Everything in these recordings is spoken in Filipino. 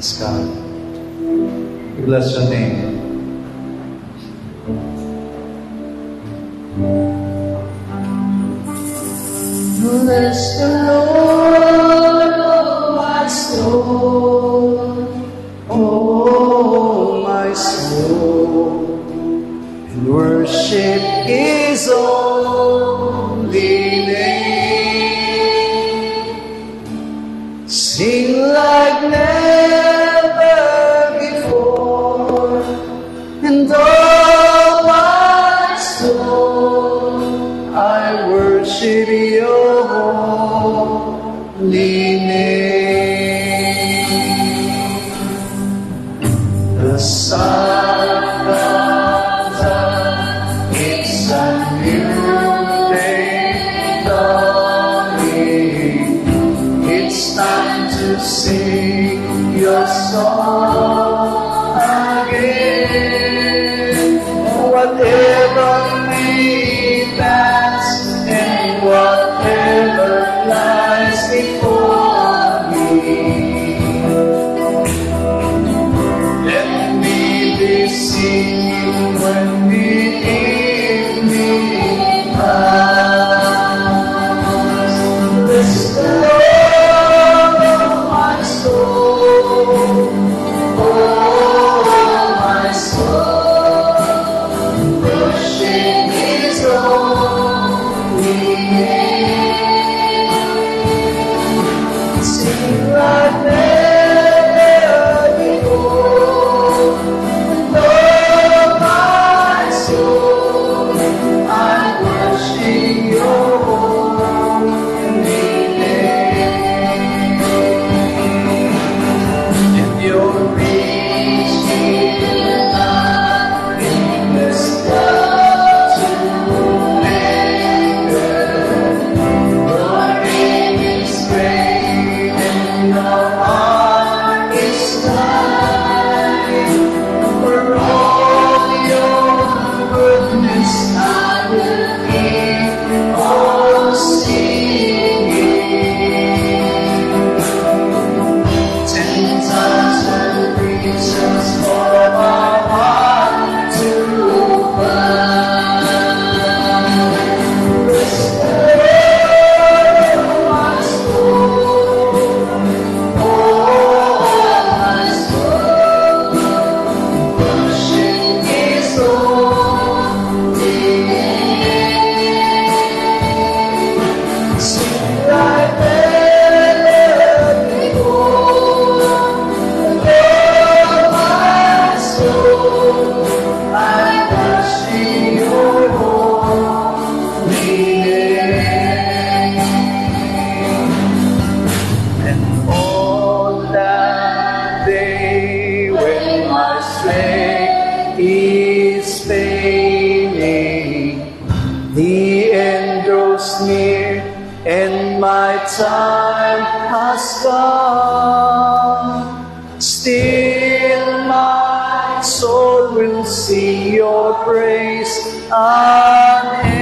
Praise God. We bless your name. Bless the Lord, oh my soul, Oh, my soul, and worship His holy name. Sing like never before, and oh, my soul, I worship Your holy name. The sun comes up, it's a new day dawning. It's time to sing Your song again. Whatever may pass and whatever lies before me, let me be singing when the evening comes. Bless the Lord, oh my soul, oh my soul, worship His holy name. Sing like never before, and oh my soul, I worship Your holy name. And Your reaching out endless love to linger. Your name is great and Your heart is kind. For all Your goodness I will keep on singing. 10,000 reasons for my heart to burn. Bless the Lord, my soul, oh my soul, worship His holy name. Sing like never before, and oh my soul, I worship Your holy name. And all that day when my strength is failing, the end draws near and my time has come. Still my soul will sing Your praise unending.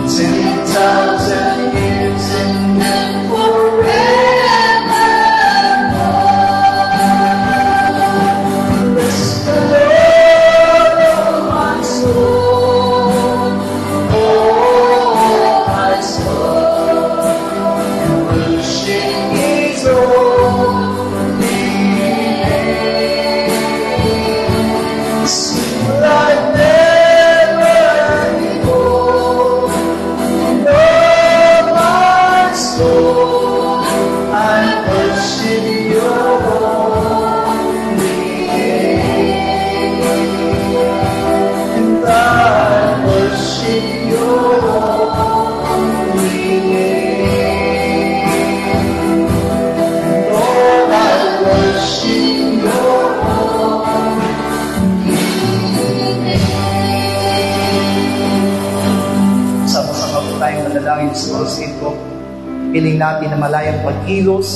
10,000 years and then forevermore. Bless the Lord, oh my soul, oh my soul, worship His holy name. Sing like never before, and oh my soul, I worship Your holy name. And I worship Your holy name. And Lord, I worship Your holy name. Sama-sama po tayong manalangin sa Lord ko. Piling natin na malayang pagkilos,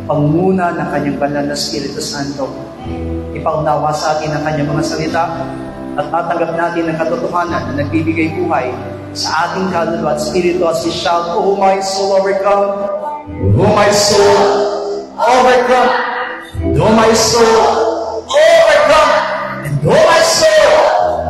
pangunguna ng Kanyang banal na Espiritu Santo. Ipaunawa sa atin ang Kanyang mga salita at tatanggap natin ang katotohanan na nagbibigay buhay sa ating kaluluwa at espiritu as we shout, "Oh my soul, overcome though my soul overcome, though my soul overcome, and though my soul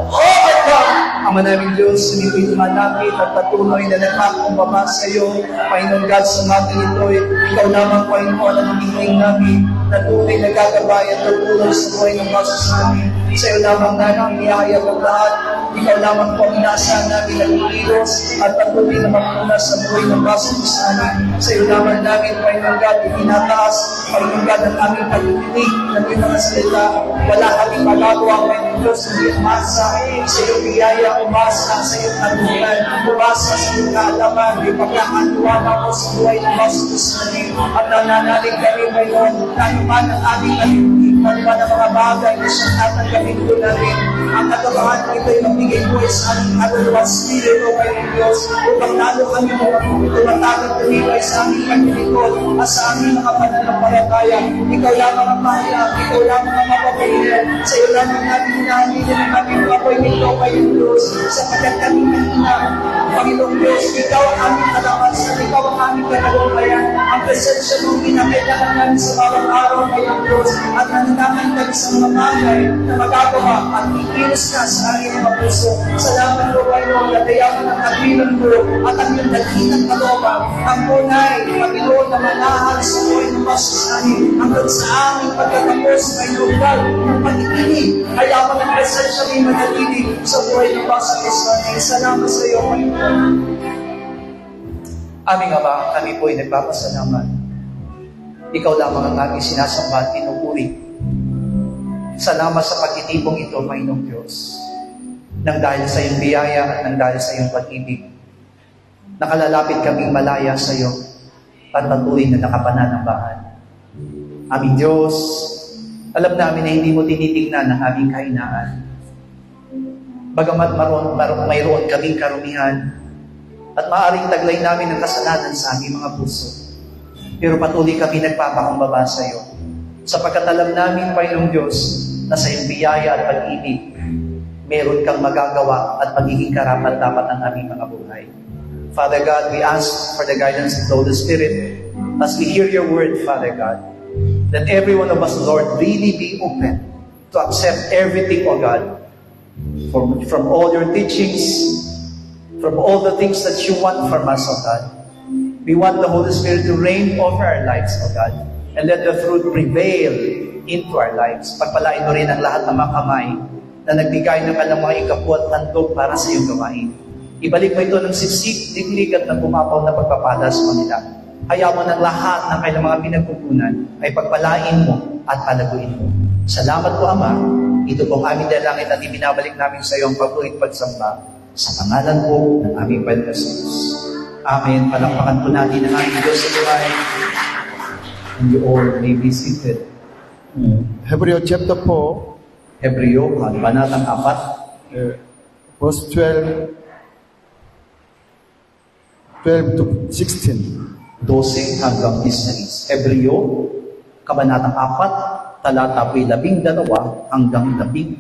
overcome. Ama namin Diyos, sumiko'y tumanapit at patuloy na nagpakumbaba sa iyo. Panginoon God, sa natin ito, ikaw lamang, Panginoon, ang hinihiling namin na tunay na gagabay at tutulong sa buhay ng basos namin. Sa iyo lamang namin ihahayag ang lahat. Ikaw lamang po ang inaasahan namin na kumilos at patuloy na magpuna sa buhay ng basos namin. Sa iyo lamang namin, Panginoon God, itinataas, Panginoon God, ang aming pagtitig ng iyong mga salita. Wala kaming magagawa, Panginoon Diyos, hindi umasa sa iyong biyaya, umasa sa iyong tanungan, umasa sa iyong kaalaman, ipagkakatuwa mo sa buhay ng basos namin. At nananalig kami, Panginoon, tayo man ang aming alimutin, ano man ang mga bagay na siyang tatanggapin ko namin. Ang katotohanan ko ito'y magbigay buhay sa aming kaluluwa spirito, Panginoon Diyos, upang lalo kami mo tumatagod tumibay sa aming pagkilikod at sa aming mga pananampalataya. Ikaw lamang ang mahal, ikaw lamang ang mapapahirap. Sa iyo lamang natin hinahangilin ang aming kapoy nito, Panginoon Diyos, sapagkat kami na Panginoong Diyos, ikaw ang aming kalawasan, ikaw ang aming katagumpayan. Ang presensya mong ginakailangan namin sa bawat araw, Panginoon Diyos, at nananaman kami sa mga bagay na magagawa at ikilos ka sa aming mga puso. Salamat po, Panginoon, na dayaman ang kabilang mo at ang iyong dakilang kalooban. Ang tunay, Panginoon, na manahal sa buhay ng basos namin hanggang sa aming pagkatapos, Panginoon God, ng pag-ikinig, ayaman ang presensya may manatilig sa buhay ng basos namin. Salamat sa iyo, Panginoon. Aming Ama, kami po ay nagpapasalamat. Ikaw lamang ang aming sinasamba at pinupuri. Salamat sa pagtitipong ito, Panginoong Diyos. Nang dahil sa iyong biyaya at nang dahil sa iyong pag-ibig, nakalalapit kaming malaya sa iyo at patuloy na nakapananambahan. Aming Diyos, alam namin na hindi mo tinitingnan ang aming kahinaan. Bagamat mayroon kaming karumihan at maaaring taglay namin ang kasalanan sa aming mga puso. Pero patuloy kami nagpapakumbaba sa iyo. Sapagkat alam namin, Panginoong Diyos, na sa iyong biyaya at pag-ibig, meron kang magagawa at magiging karapat-dapat ang aming mga buhay. Father God, we ask for the guidance of the Holy Spirit as we hear your word, Father God. That every one of us, Lord, really be open to accept everything, O God, from all your teachings, from all the things that you want from us, O God. We want the Holy Spirit to reign over our lives, O God, and let the fruit prevail into our lives. Pagpalain mo rin ang lahat ng mga kamay na nagbigay ng kanilang mga ikapu at handog para sa iyong gawain. Ibalik mo ito ng siksik, diklig at ng pumapaw na pagpapala sa kanila. Kaya mo ng lahat ng kanilang mga pinagkukunan ay pagpalain mo at palaguin mo. Salamat po, Ama. Ito pong aming dalangin at ibinabalik namin sa iyo ang pagpulit pagsamba sa pangalan po ng aming Panginoon Jesus. Amen. Palakpakan po natin ang aming Diyos sa buhay. And you all may be seated. Hebreo chapter 4, Hebreo, Banatang 4, verse 12 to 16. 12 hanggang 16. Hebreo, Kabanatang 4, talata po'y 12 hanggang 16.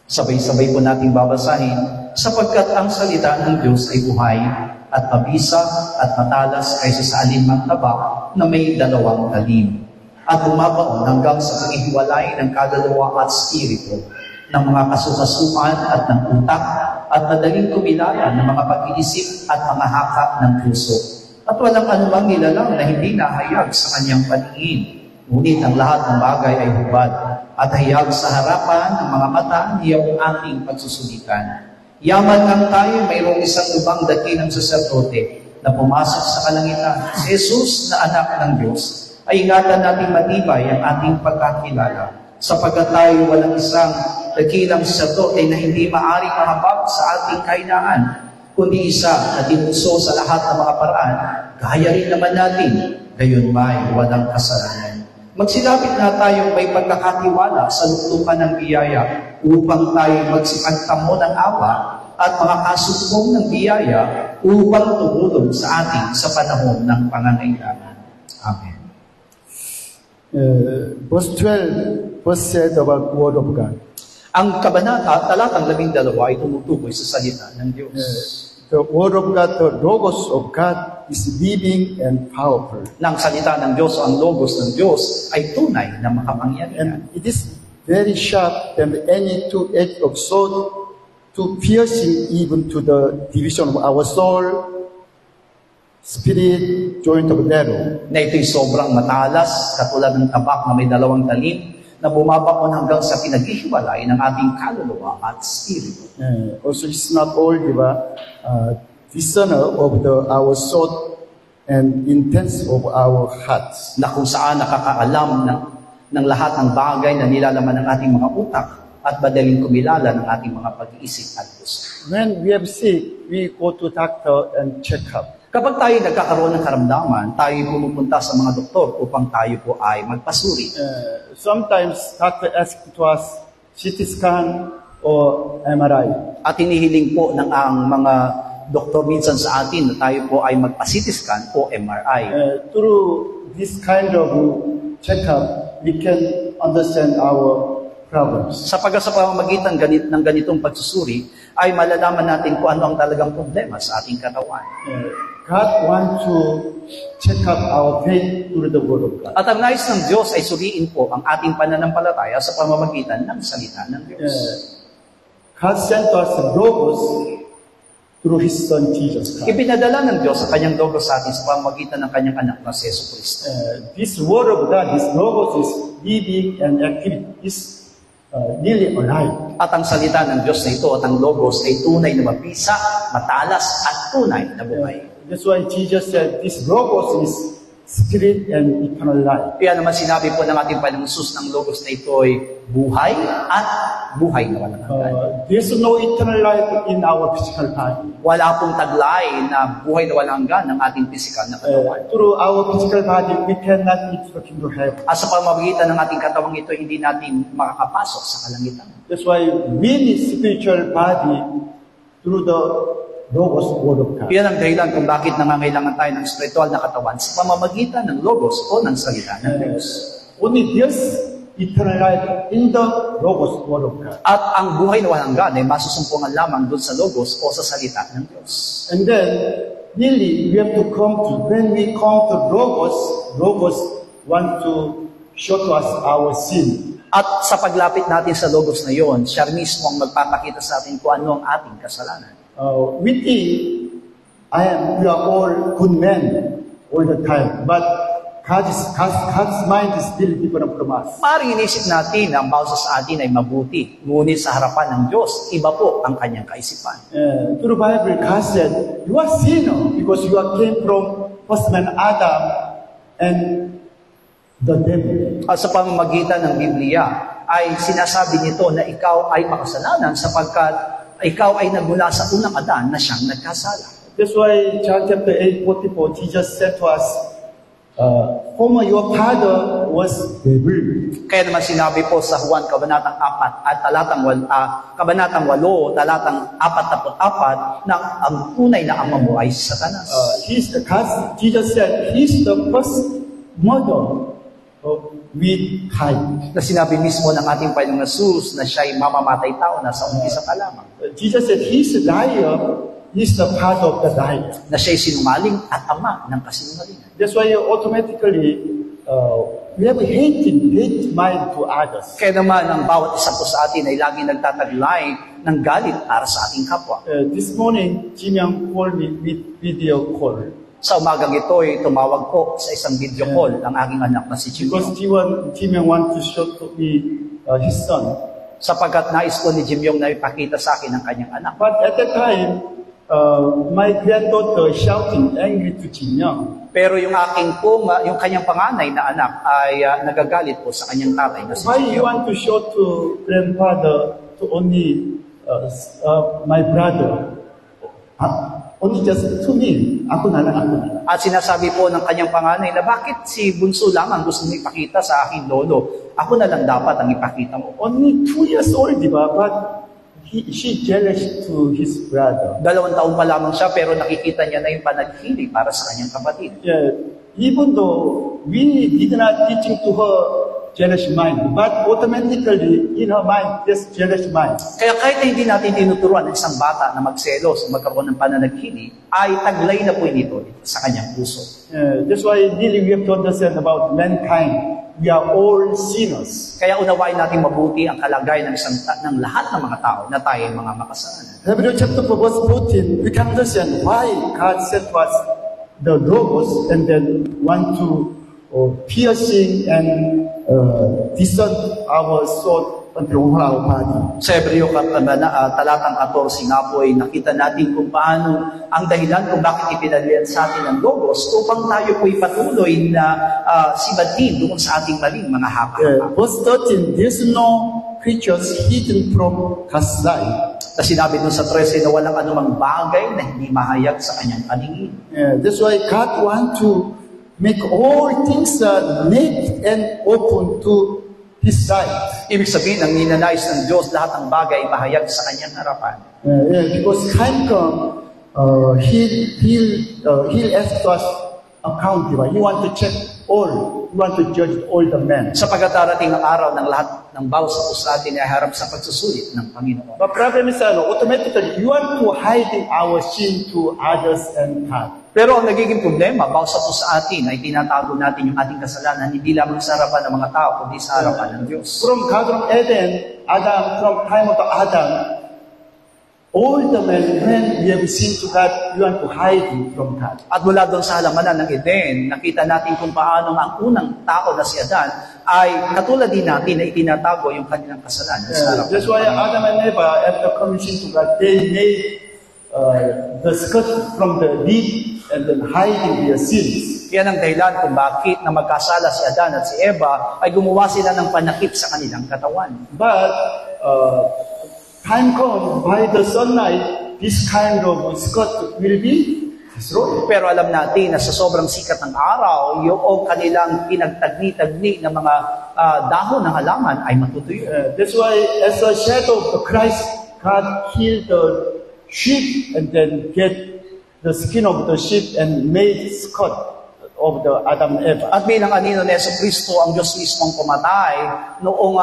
Sabay-sabay po nating babasahin, sapagkat ang salita ng Diyos ay buhay at mabisa at matalas kaysa sa alinmang tabak na may 2 talim at bumabaon hanggang sa paghihiwalay ng kaluluwa at spirito, ng mga kasukasuan at ng utak, at madaling kumilala ng mga pag-iisip at mga haka ng puso. At walang anumang nilalang na hindi nahayag sa kanyang paningin. Ngunit ang lahat ng bagay ay hubad at hayag sa harapan ng mga mata niya ang ating pagsusulitan. Yaman lang tayo, mayroong isang lubang dakilang saserdote na pumasok sa kalangitan. Si Jesus na anak ng Diyos, ay ingatan natin matibay ang ating pagkakilala, sapagkat tayo walang isang dakilang saserdote na hindi maaaring mahambag sa ating kahinaan, kundi isa na tinuso sa lahat ng mga paraan, kaya rin naman natin, gayon may walang kasalanan. Magsilapit na tayong may pagkakatiwala sa luklukan ng biyaya upang tayo magsipagtamo ng awa at mga kasumbong ng biyaya upang tumulong sa ating sa panahon ng pangangailangan. Amen. Verse 12 was said about the Word of God. Ang kabanata, talatang 12 ay tumutukoy sa salita ng Diyos. the Word of God, the Logos of God is living and powerful. Ng salita ng Diyos o ang logos ng Diyos ay tunay na makapangyarihan. And it is very sharp than any two-edged of sword to piercing even to the division of our soul, spirit, joint of marrow. Na ito'y sobrang matalas, katulad ng tabak na may dalawang talim, na bumabaon hanggang sa pinaghihiwalay ng ating kaluluwa at spirito. Also, it's not all the discerner of our soul and intents of our hearts. Na kung saan nakakaalam ng lahat ng bagay na nilalaman ng ating mga utak at madaling kumilala ng ating mga pag-iisip at puso. When we have sick, we go to doctor and check up. Kapag tayo nagkakaroon ng karamdaman, tayo pumupunta sa mga doktor upang tayo po ay magpasuri. Sometimes doctor asks to us CT scan or MRI. At hinihiling po ng ang mga doktor minsan sa atin na tayo po ay magpa-CT scan o MRI. Through this kind of checkup, we can understand our problems. Sapagkat sa pamamagitan ng ganitong pagsusuri, ay malalaman natin kung ano ang talagang problema sa ating katawan. God wants to check up our faith through the Word of God. At ang nais ng Diyos ay suriin po ang ating pananampalataya sa pamamagitan ng salita ng Diyos. God sent us the Logos through His Son Jesus Christ. Ipinadala ng Diyos sa kanyang logos sa atin sa pamamagitan ng kanyang anak na si Yesu Cristo. This Word of God, this Logos is living and active, is really alive. At ang salita ng Diyos na ito at ang logos ay tunay na mabisa, matalas at tunay na buhay. That's why Jesus said, this Logos is spirit and eternal life. Kaya naman sinabi po ng ating Panginoong Hesus ng logos na ito ay buhay at buhay na walang hanggan. There's no eternal life in our physical body. Wala pong taglay na buhay na walang hanggan ng ating pisikal na katawan. Through our physical body, we cannot enter the kingdom of heaven. At sa pamamagitan ng ating katawang ito, hindi natin makakapasok sa kalangitan. That's why we need spiritual body through the Logos, Word of God. Yan ang dahilan kung bakit nangangailangan tayo ng spiritual na katawan sa pamamagitan ng logos o ng salita ng Diyos. Only there's eternal life in the Logos, Word of God. At ang buhay na walang hanggan ay masusumpungan lamang doon sa logos o sa salita ng Diyos. And then, really, we have to when we come to Logos, Logos want to show to us our sin. At sa paglapit natin sa logos na yon, siya mismo ang magpapakita sa atin kung ano ang ating kasalanan. We think we are all good men all the time, but God's mind is still different from us. Maaaring inisip natin na ang bawat sa atin ay mabuti, ngunit sa harapan ng Diyos, iba po ang kanyang kaisipan. Through the Bible, God said, you are sinner because you came from first man Adam and the devil. At sa pamamagitan ng Biblia, ay sinasabi nito na ikaw ay makasalanan sapagkat ikaw ay nagmula sa unang Adan na siyang nagkasala. That's why John chapter 8:44, Jesus said to us, former your father was devil. Kaya naman sinabi po sa Juan Kabanatang 4 at Kabanatang 8, talatang 44, na ang tunay na ama mo ay Satanas. Jesus said, he's the first mother with Cain. Na sinabi mismo ng ating Panginoong Hesus na siya ay mamamatay tao na sa umpisa pa lamang. Jesus said, he's the liar, he's the father of the liar. Na siya ay sinungaling at ama ng kasinungalingan. That's why automatically we have a hate mind to others. Kaya naman ang bawat isa po sa atin ay lagi nagtataglay ng galit para sa ating kapwa. This morning, Jim Young called me with video call. Sa umagang ito ay tumawag po sa isang video call ang aking anak na si Jim Because Yong. Jim Young wants to show to me his son. Sapagkat nais po ni Jim Yong na ipakita sa akin ang kanyang anak. But at that time, my granddaughter shouting angry to Jim Young. Pero yung yung kanyang panganay na anak ay nagagalit po sa kanyang tatay na si Why Jim you Yong. want to show to grandfather to only my brother? Only just to me. Ako na lang. At sinasabi po ng kanyang panganay na bakit si Bunso lang ang gusto mo ipakita sa aking lolo? Ako na lang dapat ang ipakita mo. Only 2 years old, di ba? But she jealous to his brother. 2 taon pa lamang siya pero nakikita niya na yung panaghili para sa kanyang kapatid. Yeah. Even though we did not teaching to her jealous mind. But automatically, in her mind, this jealous mind. Kaya kahit na hindi natin tinuturuan ng isang bata na magselos o magkaroon ng pananaghili, ay taglay na po ito sa kanyang puso. That's why really we have to understand about mankind. We are all sinners. Kaya unawain natin mabuti ang kalagayan ng lahat ng mga tao na tayo ay mga makasalanan. Hebrew chapter 4 verse 14, we can understand why God sent us the Logos and then want to piercing and discern our soul until our body. Sa Hebreo talatang 14 nga po ay nakita natin kung paano ang dahilan kung bakit ipinadalian sa atin ang Logos upang tayo po ipatuloy na sibatin doon sa ating maling mga haka. Verse 13, there's no creatures hidden from God's sight. Na sinabi doon sa 13 na walang anumang bagay na hindi mahayag sa kanyang paningin. That's why God wants to make all things naked and open to His sight. Ibig sabihin, ang ninanais ng Diyos, lahat ng bagay ay mahayag sa kanyang harapan. Because time come, He'll ask us account. He want to check all. He want to judge all the men. Sapagkat darating ang araw ng lahat ng bawat sa puso natin ay harap sa pagsusulit ng Panginoon. But problem is, automatically, you want to hide our sin to others and God. Pero ang nagiging problema, bawat sa puso atin ay tinatago natin yung ating kasalanan, hindi lamang sa harapan ng mga tao, kundi sa harapan ng Diyos. From Eden, Adam, from time of Adam, all the men, when we have sinned to God, we want to hide from God. At mula doon sa halamanan ng Eden, nakita natin kung paano ang unang tao na si Adan ay katulad din natin na itinatago yung kanilang kasalanan sa harapan. That's why Adam and Eva, after coming to God, they made the skirt from the deep and then hiding their sins. Yan ang dahilan kung bakit na magkasala si Adan at si Eva ay gumawa sila ng panakip sa kanilang katawan. But time comes, by the sunlight, this kind of skirt will be destroyed. Pero alam natin na sa sobrang sikat ng araw, yung kanilang pinagtagni-tagni ng mga dahon ng halaman ay matutuyo. That's why, as a shadow of the Christ, God healed the sheep and then get the skin of the sheep and made skirt of the Adam and Eva. At bilang anino ni Yesu Kristo, ang Diyos mismo ang pumatay noong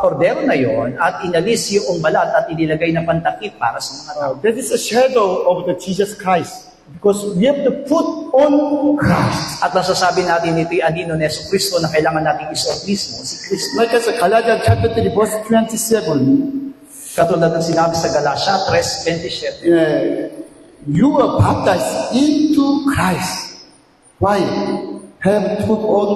kordero na yon at inalis yung balat at inilagay na pantakip para sa mga tao. That is a shadow of the Jesus Christ because we have to put on Christ. At nasasabi natin ito yung anino ni Yesu Kristo na kailangan natin isuot mismo si Kristo. Like as Galatians chapter 3 verse 27, katulad ng sinabi sa Galatia 3:27. You were baptized into Christ. Why? Have put on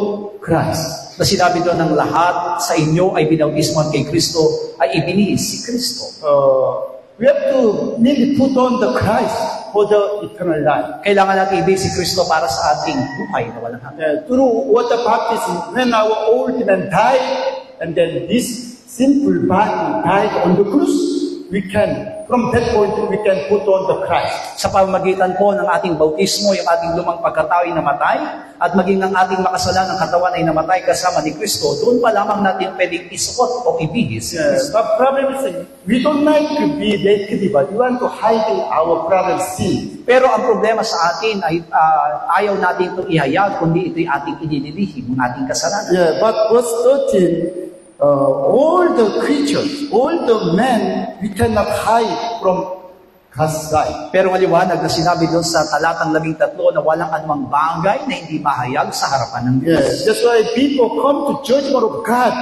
Christ. Na sinabi doon ng lahat sa inyo ay binautismuhan kay Kristo ay ibinihis si Kristo. We have to really put on the Christ for the eternal life. Kailangan natin ibigay si Kristo para sa ating buhay na walang hanggan. Through water baptism, when our old man died, and then this simple body died on the cross, we can, from that point, we can put on the Christ. Sa pamamagitan po ng ating bautismo, yung ating lumang pagkatao ay namatay, at maging ang ating makasalanang katawan ay namatay kasama ni Kristo, doon pa lamang natin pwedeng isuot o ibigis si Kristo. But problem is, we don't like to be naked, but we want to hide our problem sin. Pero ang problema sa atin ay ayaw natin itong ihayag, kundi ito'y ating inililihim, ang ating kasalanan. But verse 13, all the creatures, all the men, we cannot hide from God's sight. Pero maliwanag na sinabi doon sa talatang 13 na walang anumang bagay na hindi mahayag sa harapan ng Diyos. Yes, that's why people come to judgment of God.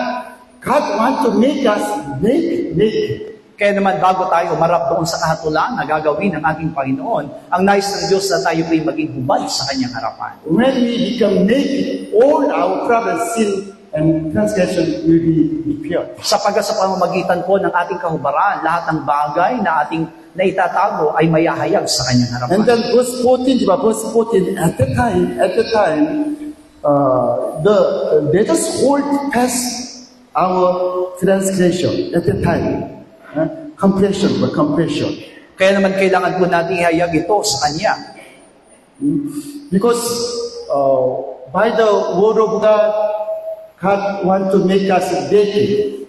God wants to make us naked. Kaya naman bago tayo umarap doon sa kahatulan na gagawin ng ating Panginoon, ang nais ng Diyos na tayo po'y maging hubad sa kanyang harapan. When we become naked, all our problems, sin, and transgression will be repaired. Sapagkat sa pamamagitan po ng ating kahubaran, lahat ng bagay na ating naitatago ay mayahayag sa kanyang harapan. And then verse 14, at the time, let us hold fast our transgression at the time. Compassion. Kaya naman kailangan po natin ihayag ito sa kanya. Because by the word of God wants to make us naked.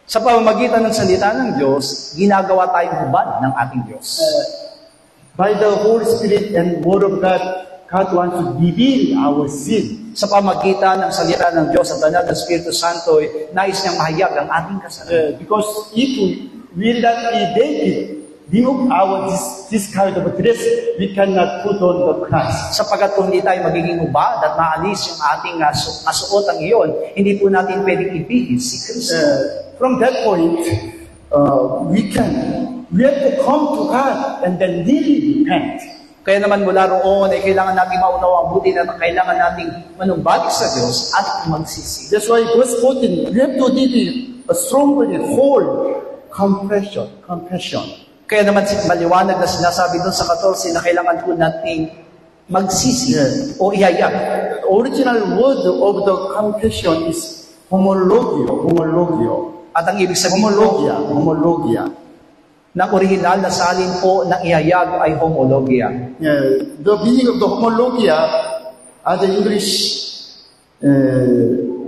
Sa pamamagitan ng salita ng Diyos, ginagawa tayong hubad ng ating Diyos. By the Holy Spirit and word of God, God wants to reveal our sin. Sa pamagitan ng salita ng Diyos at banal na Espiritu Santo, nais niyang mahayag ang ating kasalanan. Because if we will not be naked, remove our this kind of dress, we cannot put on the Christ. Sapagkat kung hindi tayo magiging ubad at maalis yung ating kasuotang iyon, hindi po natin pwedeng ibigin si Kristo. From that point, we have to come to God and then really repent. Kaya naman mula roon ay kailangan natin maunawa ang buti na kailangan nating manumbalik sa Diyos at magsisi. That's why verse 14, we have to really strongly hold compassion. Kaya naman maliwanag na sinasabi doon sa 14 na kailangan po nating magsisi o ihayag. The original word of the compassion is homologio. At ang ibig sabihin Homologia. ng original na salin po ng ihayag ay homologia. The meaning of the homologia, the English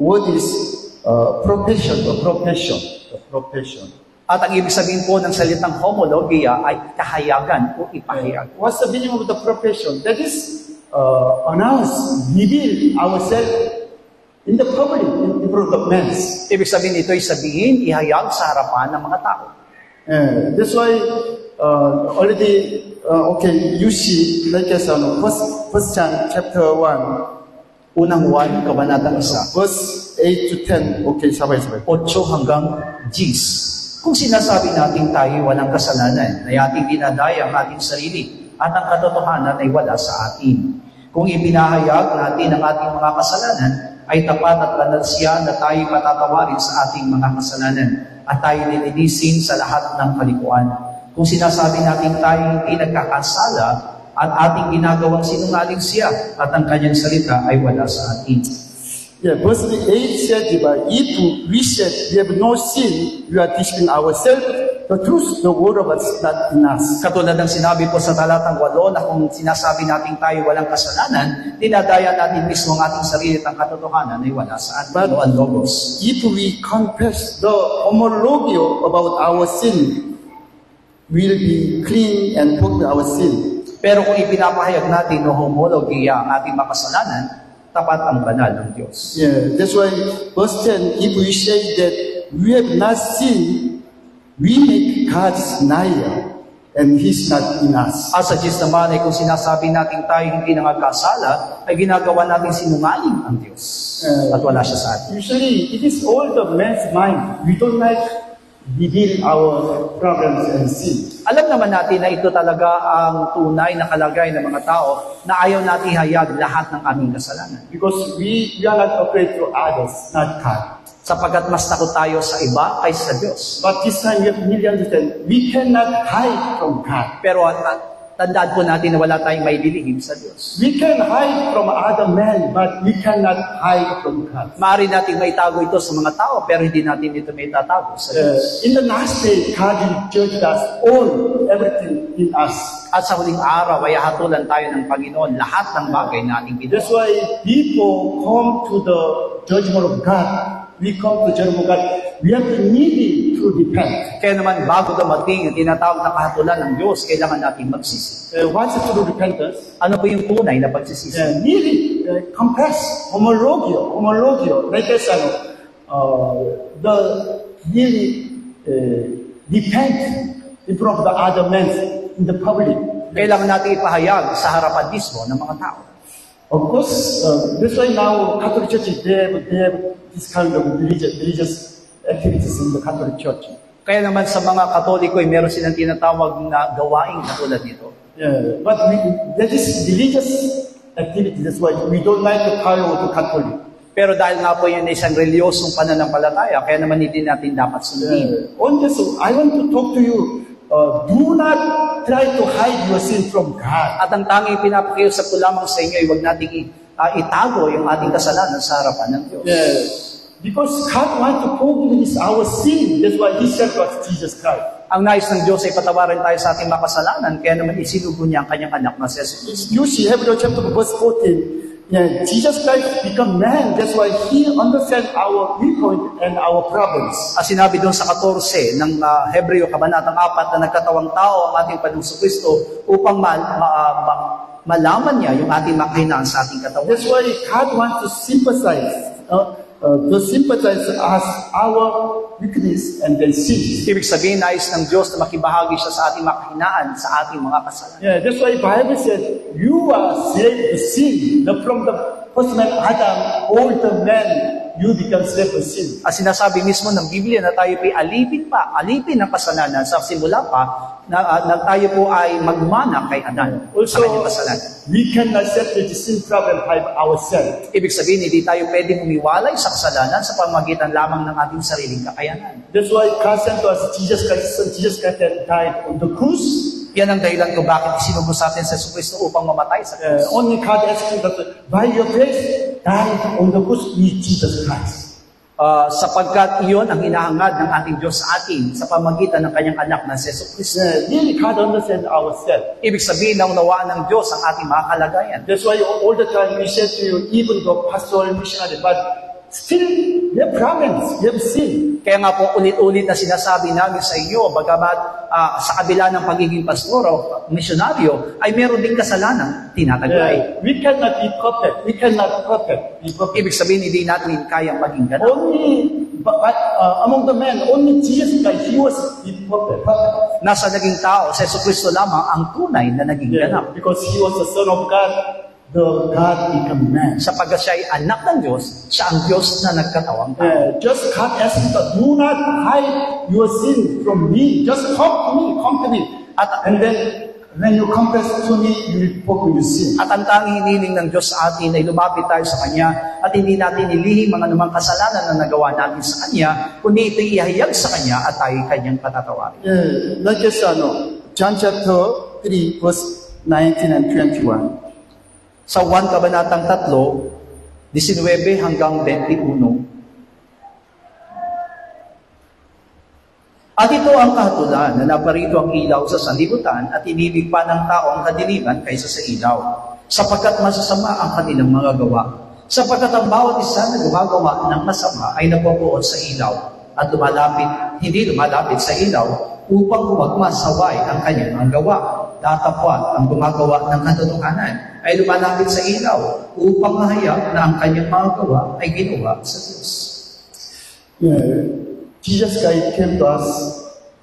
word is profession. At ang ibig sabihin po ng salitang homologia ay kahayagan o ipahayag. What's the meaning of the profession? That is announce, reveal ourselves in the public, in front of men. Ibig sabihin ito'y sabihin, ihayag sa harapan ng mga tao. That's why already you see like as First John chapter 1, Unang 1, kabanatang 1, verse 8 to 10. Okay, sabay-sabay. 8 hanggang 10. Kung sinasabi natin tayo walang kasalanan, ay ating dinadaya ang ating sarili at ang katotohanan ay wala sa atin. Kung ibinahayag natin ang ating mga kasalanan, ay tapat at banal siya na tayo patatawarin sa ating mga kasalanan at tayo nilinisin sa lahat ng kalikuan. Kung sinasabi natin tayo hindi nagkakasala at ating ginagawang sinungaling siya at ang kanyang salita ay wala sa atin. Verse 8 said, if we said we have no sin, we are deceiving ourselves. The truth, the word of us is not in us. Katulad ng sinabi po sa talatang 8 na kung sinasabi natin tayo walang kasalanan, dinadaya natin mismo ang ating sarili at ang katotohanan ay wala sa atin o ang logos. If we confess the homologio about our sin, we'll be clean and forgive our sin. Pero kung ipinapahayag natin o homologia ang ating makasalanan, tapat ang banal ng Diyos. That's why verse 10, if we say that we have not sinned, we make God liar and He's not in us. As sa Diyos naman ay kung sinasabi natin tayo hindi nangagkasala, ay ginagawa natin sinungaling ang Diyos. At wala siya sa atin. Usually, it is all the man's mind. We don't like reveal our problems and sin. Alam naman natin na ito talaga ang tunay na kalagayan ng mga tao na ayaw natin hayag lahat ng aming kasalanan. Because we are not afraid to others, not God. Sapagkat mas takot tayo sa iba kaysa sa Diyos. But this time we have to really understand, we cannot hide from God. Pero tandaan po natin na wala tayong may dilihim sa Diyos. We can hide from other men, but we cannot hide from God. Maaari natin maitago ito sa mga tao, pero hindi natin ito maitatago sa Diyos. In the last day, God will judge us all, everything in us. At sa huling araw, ay hatulan tayo ng Panginoon lahat ng bagay na ating ginawa. That's why people come to the judgment of God. We come to judgment of God. We have to need to repent. Kaya naman, bago dumating ang tinatawag na kahatulan ng Diyos, kailangan natin magsisi. What's the true repentance? Ano po yung tunay na pagsisisi? Really confess, homologio. Like I said, the really repent in front of the other men in the public. Kailangan natin ipahayag sa harapan mismo ng mga tao. Of course, that's why now Catholic Church, they have this kind of religious activities in the Catholic Church. Kaya naman sa mga Katoliko, meron silang tinatawag na gawaing katulad nito. But that is religious activity. That's why we don't like to follow the Catholic. Pero dahil nga po yan isang reliyosong pananampalataya, kaya naman hindi natin dapat sundin. On this, I want to talk to you. Do not try to hide your sin from God. At ang tanging pinapakiusap ko lamang sa inyo ay huwag nating itago yung ating kasalanan sa harapan ng Diyos. Because God wants to forgive our sin. That's why He sent us Jesus Christ. Ang nais ng Diyos ay patawarin tayo sa ating makasalanan, kaya naman isinugo niya ang kanyang anak na si Jesus. You see, Hebrew chapter verse 14, Jesus Christ become man. That's why He understands our viewpoint and our problems. Sinabi doon sa 14 ng Hebreo kabanatang 4 na nagkatawang tao ang ating Panginoong Kristo upang malaman niya yung ating makahinaan sa ating katawan. That's why God wants to sympathize us our weakness and then sins. Ibig sabihin, nais ng Diyos na makibahagi siya sa ating makahinaan, sa ating mga kasalanan. Yeah, that's why Bible says you are slave to sin. From the first man Adam, all the men you become slave to sin. At sinasabi mismo ng Biblia na tayo po'y alipin ng kasalanan sa simula pa na tayo po ay magmana kay Adan sa Also, kanyang kasalanan. we cannot separate the sin problem by ourselves. Ibig sabihin, hindi tayo pwedeng umiwalay sa kasalanan sa pamagitan lamang ng ating sariling kakayanan. That's why God sent to us Jesus Christ died on the cross. Yan ang dahilan kung bakit isinugo sa atin sa Jesucristo upang mamatay sa krus. Only God asking that by your grace died on the cross with Jesus Christ. Sapagkat iyon ang hinahangad ng ating Diyos sa atin sa pamagitan ng kanyang anak na si Jesucristo. Really God understand ourselves. Ibig sabihin, naunawaan ng Diyos ang ating mga kalagayan. That's why all the time we say to you, even though pastoral missionary, but still we have problems, we have sin. Kaya nga po, ulit-ulit na sinasabi namin sa inyo, bagamat sa kabila ng pagiging pastor o misyonaryo, ay meron din kasalanan, tinataglay. We cannot be perfect. We cannot be perfect. Ibig sabihin, hindi natin kayang maging ganap. Among the men, only Jesus Christ, He was perfect. Nasa naging tao, sa Jesucristo lamang ang tunay na naging ganap. Because He was the Son of God, the God become man. Sapagkat siya ay anak ng Diyos, siya ang Diyos na nagkatawang tao. Just God asking that, do not hide your sin from me. Just come to me. And then, when you confess to me, you will forgive your sin. At ang tanging hiniling ng Diyos sa atin ay lumapit tayo sa Kanya at hindi natin ilihim ang anumang kasalanan na nagawa natin sa Kanya, kundi ito'y ihayag sa Kanya at tayo'y Kanyang patatawarin. Like this, John chapter 3, verse 19 and 21. Sa 1 Kabanatang 3, 19 hanggang 21. At ito ang kahatulan na naparito ang ilaw sa sanlibutan at inibig pa ng tao ang kadiliman kaysa sa ilaw, sapagkat masasama ang kanilang mga gawa. Sapagkat ang bawat isa na gumagawa ng masama ay napopoon sa ilaw at hindi lumalapit sa ilaw upang huwag masaway ang kanyang mga gawa. Datapwat ang gumagawa ng katotohanan ay lumalapit sa ilaw upang mahayag na ang kanyang mga gawa ay ginawa sa Diyos. Jesus Christ came to us,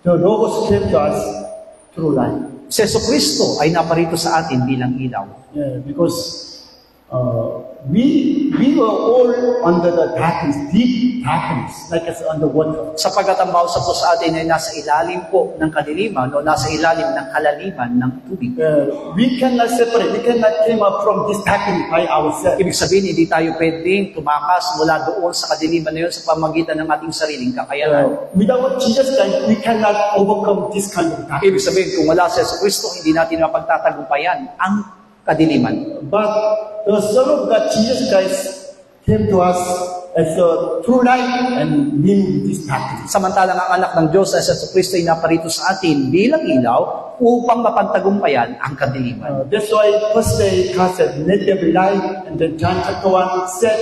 the Logos came to us through light. Si Jesucristo ay naparito sa atin bilang ilaw. Because we were all under the darkness, deep darkness, like it's under water. Sapagkat ang bawat po sa atin ay nasa ilalim po ng kadiliman o nasa ilalim ng kalaliman ng tubig. We cannot separate, we cannot came up from this darkness by ourselves. Ibig sabihin, hindi tayo pwedeng tumakas mula doon sa kadiliman na yun sa pamagitan ng ating sariling kakayanan. Without Jesus Christ, we cannot overcome this kind of darkness. Ibig sabihin, kung wala si Jesucristo, hindi natin mapagtatagumpayan ang kadiliman. But the Son of God, Jesus Christ, came to us as a true light and mean this darkness. Samantalang ang anak ng Diyos na si Jesucristo ay naparito sa atin bilang ilaw upang mapagtagumpayan ang kadiliman. That's why first day God said, let there be light, and then John chapter 1 said,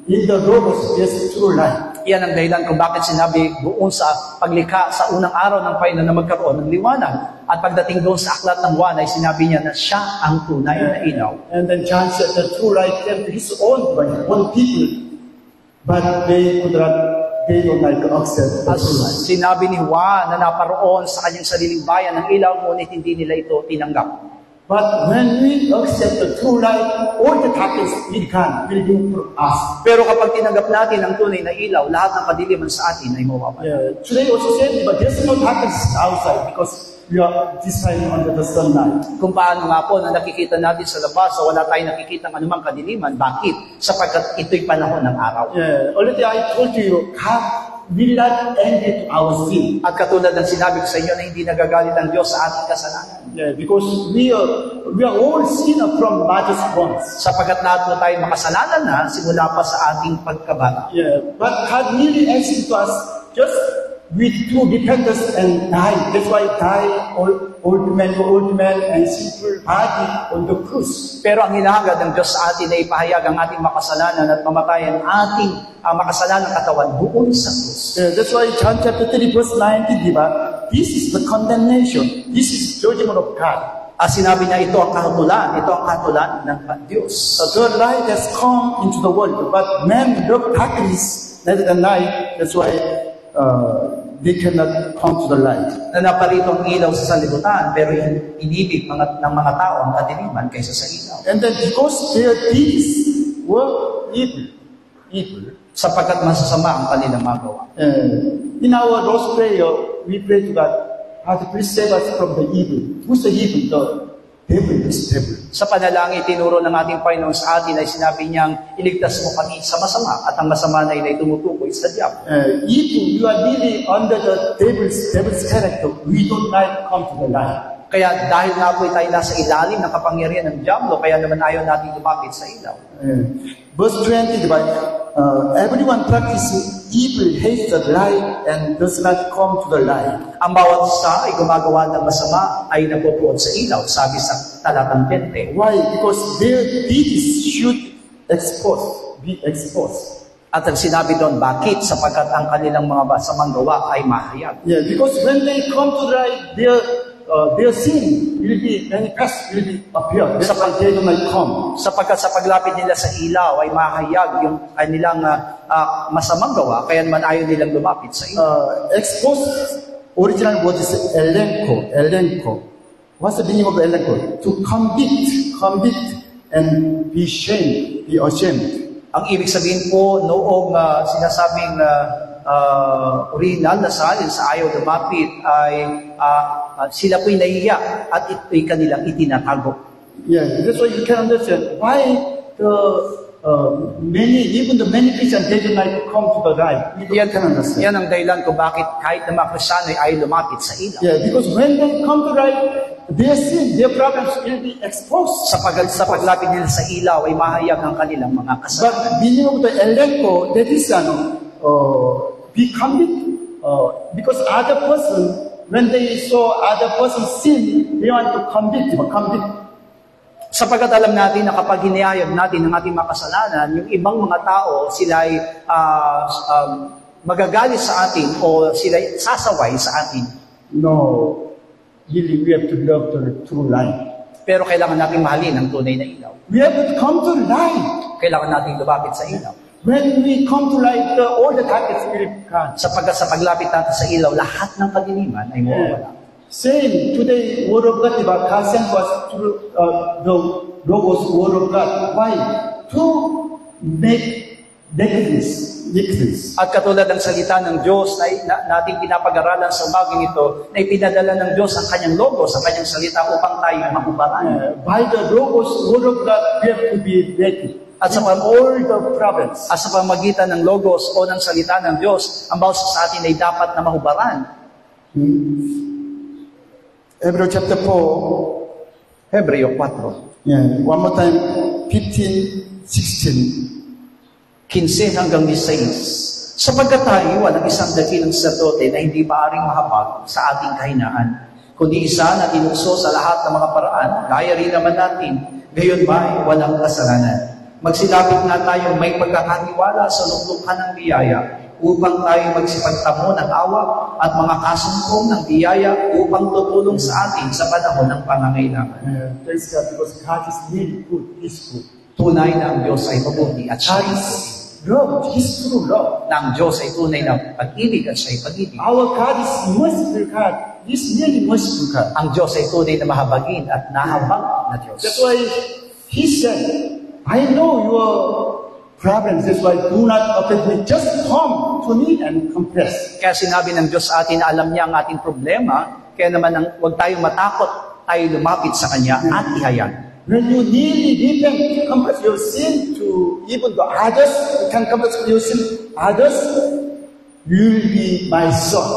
in the Logos is true light. Iyan ang dahilan kung bakit sinabi doon sa paglikha sa unang araw ng Panginoon na magkaroon ng liwanag. At pagdating doon sa aklat ng Juan ay sinabi niya na siya ang tunay na ilaw. And then John said the true light came to his own people, but they don't like to accept the As true light. sinabi ni Juan na naparoon sa kanyang sariling bayan ng ilaw, ngunit hindi nila ito tinanggap. But when we accept the true light, all the darkness will be from us. Pero kapag tinanggap natin ang tunay na ilaw, lahat ng kadiliman sa atin ay mawawala. Today also said, but there's no darkness outside because we are this time under the sunlight. Kung paano nga po na nakikita natin sa labas o wala tayong nakikita ng anumang kadiliman, bakit? Sapagkat ito'y panahon ng araw. Already I told you, God will not end it our sin. At katulad ng sinabi ko sa inyo na hindi nagagalit ang Diyos sa ating kasalanan. Because we are all sinner from largest ones. Sapagkat lahat po tayo makasalanan na simula pa sa ating pagkabata. But God really asks to us just with true repentance and die. That's why die old man and simple body on the cross. Pero ang hinahangad ng Diyos sa atin ay ipahayag ang ating makasalanan at mamatay ang ating makasalanang katawan buon sa krus. That's why John chapter 3 verse 19, diba? This is the condemnation. This is judgment of God. Sinabi niya, ito ang kahatulan ng Diyos. So the light has come into the world, but men love darkness rather than light. That's why they cannot come to the light. Na naparito ang ilaw sa sanlibutan, pero inibig ng mga tao ang kadiliman kaysa sa ilaw. And then because their deeds were evil, Sapagkat masasama ang kanilang magawa. in our Lord's Prayer, we pray to God, Father, please save us from the evil. Who's the evil? The devil is devil. Sa panalangin, tinuro ng ating Panginoon sa atin ay sinabi niyang, iligtas mo kami sa masama, at ang masama na ay tumutukoy sa diabo. If you are really under the devil's character, we don't like come to the light. Kaya dahil nga po tayo nasa ilalim ng kapangyarihan ng diablo, kaya naman ayaw natin lumapit sa ilaw. Verse 20, diba? Everyone practicing evil hates the light and does not come to the light. Ang bawat isa ay gumagawa ng masama ay napupuot sa ilaw, sabi sa talatang 20. Why? Because their deeds should be exposed. At ang sinabi doon, bakit? Sapagkat ang kanilang mga masamang gawa ay mahayag. Yeah, because when they come to the light, their sin will be manifest, will be appear. That's why they do not come. Sapagkat sa paglapit nila sa ilaw ay mahayag yung kanilang masamang gawa, kaya naman ayaw nilang lumapit sa ilaw. Exposed, original word is elenko. What's the meaning of elenko? To convict and be ashamed. Ang ibig sabihin po, noong sinasabing original na salin sa ayaw lumapit ay sila po'y nahiya at ito'y kanilang itinatago. Yeah, that's why you can understand why even the many Christians, they do not come to the light. You can understand. Yan ang dahilan kung bakit kahit na mga Kristiyano ay lumapit sa ilaw. Yeah, because when they come to the light, their sin, their problems will be exposed. Sa paglapit nila sa ilaw ay mahayag ang kanilang mga kasalanan. But meaning of the elenko, that is be convict, because other person, when they saw other person's sin, they want to convict. Sapagkat alam natin na kapag hinihayag natin ang ating mga kasalanan, yung ibang mga tao, sila ay magagalit sa atin o sila ay sasaway sa atin. No, really we have to love the true light. Pero kailangan natin mahalin ang tunay na ilaw. We have to come to light. Kailangan natin lumapit sa ilaw. When we come to light, all the darkness will be gone. Sapagkat sa paglapit natin sa ilaw, lahat ng kadiliman ay mawawala. Same today, word of God, God sent us through the Logos word of God. Why? To make decrease. At katulad ng salita ng Diyos na nating pinapag-aralan sa umagang ito, na ipinadala ng Diyos ang kanyang Logos, ang kanyang salita upang tayo mahubaran. By the Logos word of God, we have to be ready. At sa all the problems. At sa pamagitan ng Logos o ng salita ng Diyos, ang bawat sa atin ay dapat na mahubaran. Hebreo chapter 4. Hebreo 4. Yeah, one more time. 15, 16. 15 hanggang 16. Sapagkat tayo walang isang dakilang sacerdote na hindi maaring mahabag sa ating kahinaan, kundi isa na tinukso sa lahat ng mga paraan, gaya rin naman natin, gayon ba walang kasalanan. Magsilapit nga tayo may pagkakatiwala sa luklukan ng biyaya upang tayo magsipagtamo ng awa at mga kasumpong ng biyaya upang tutulong sa atin sa panahon ng pangangailangan. Praise God, because God is really good, He's good. Tunay na ang Diyos ay mabuti at siya love, His true love. Na ang Diyos ay tunay na pag-ibig at siya ay pag-ibig. Our God is merciful God. He's really merciful God. Ang Diyos ay tunay na mahabagin at nahabag na Diyos. That's why He said, I know your problems, that's why do not affect me. Just come to me and confess. Kaya sinabi ng Diyos sa atin na alam niya ang ating problema, kaya naman huwag tayong matakot, tayo lumapit sa Kanya at ihayag. When you really repent, confess your sin to even the others, you can confess your sin others, you will be my son.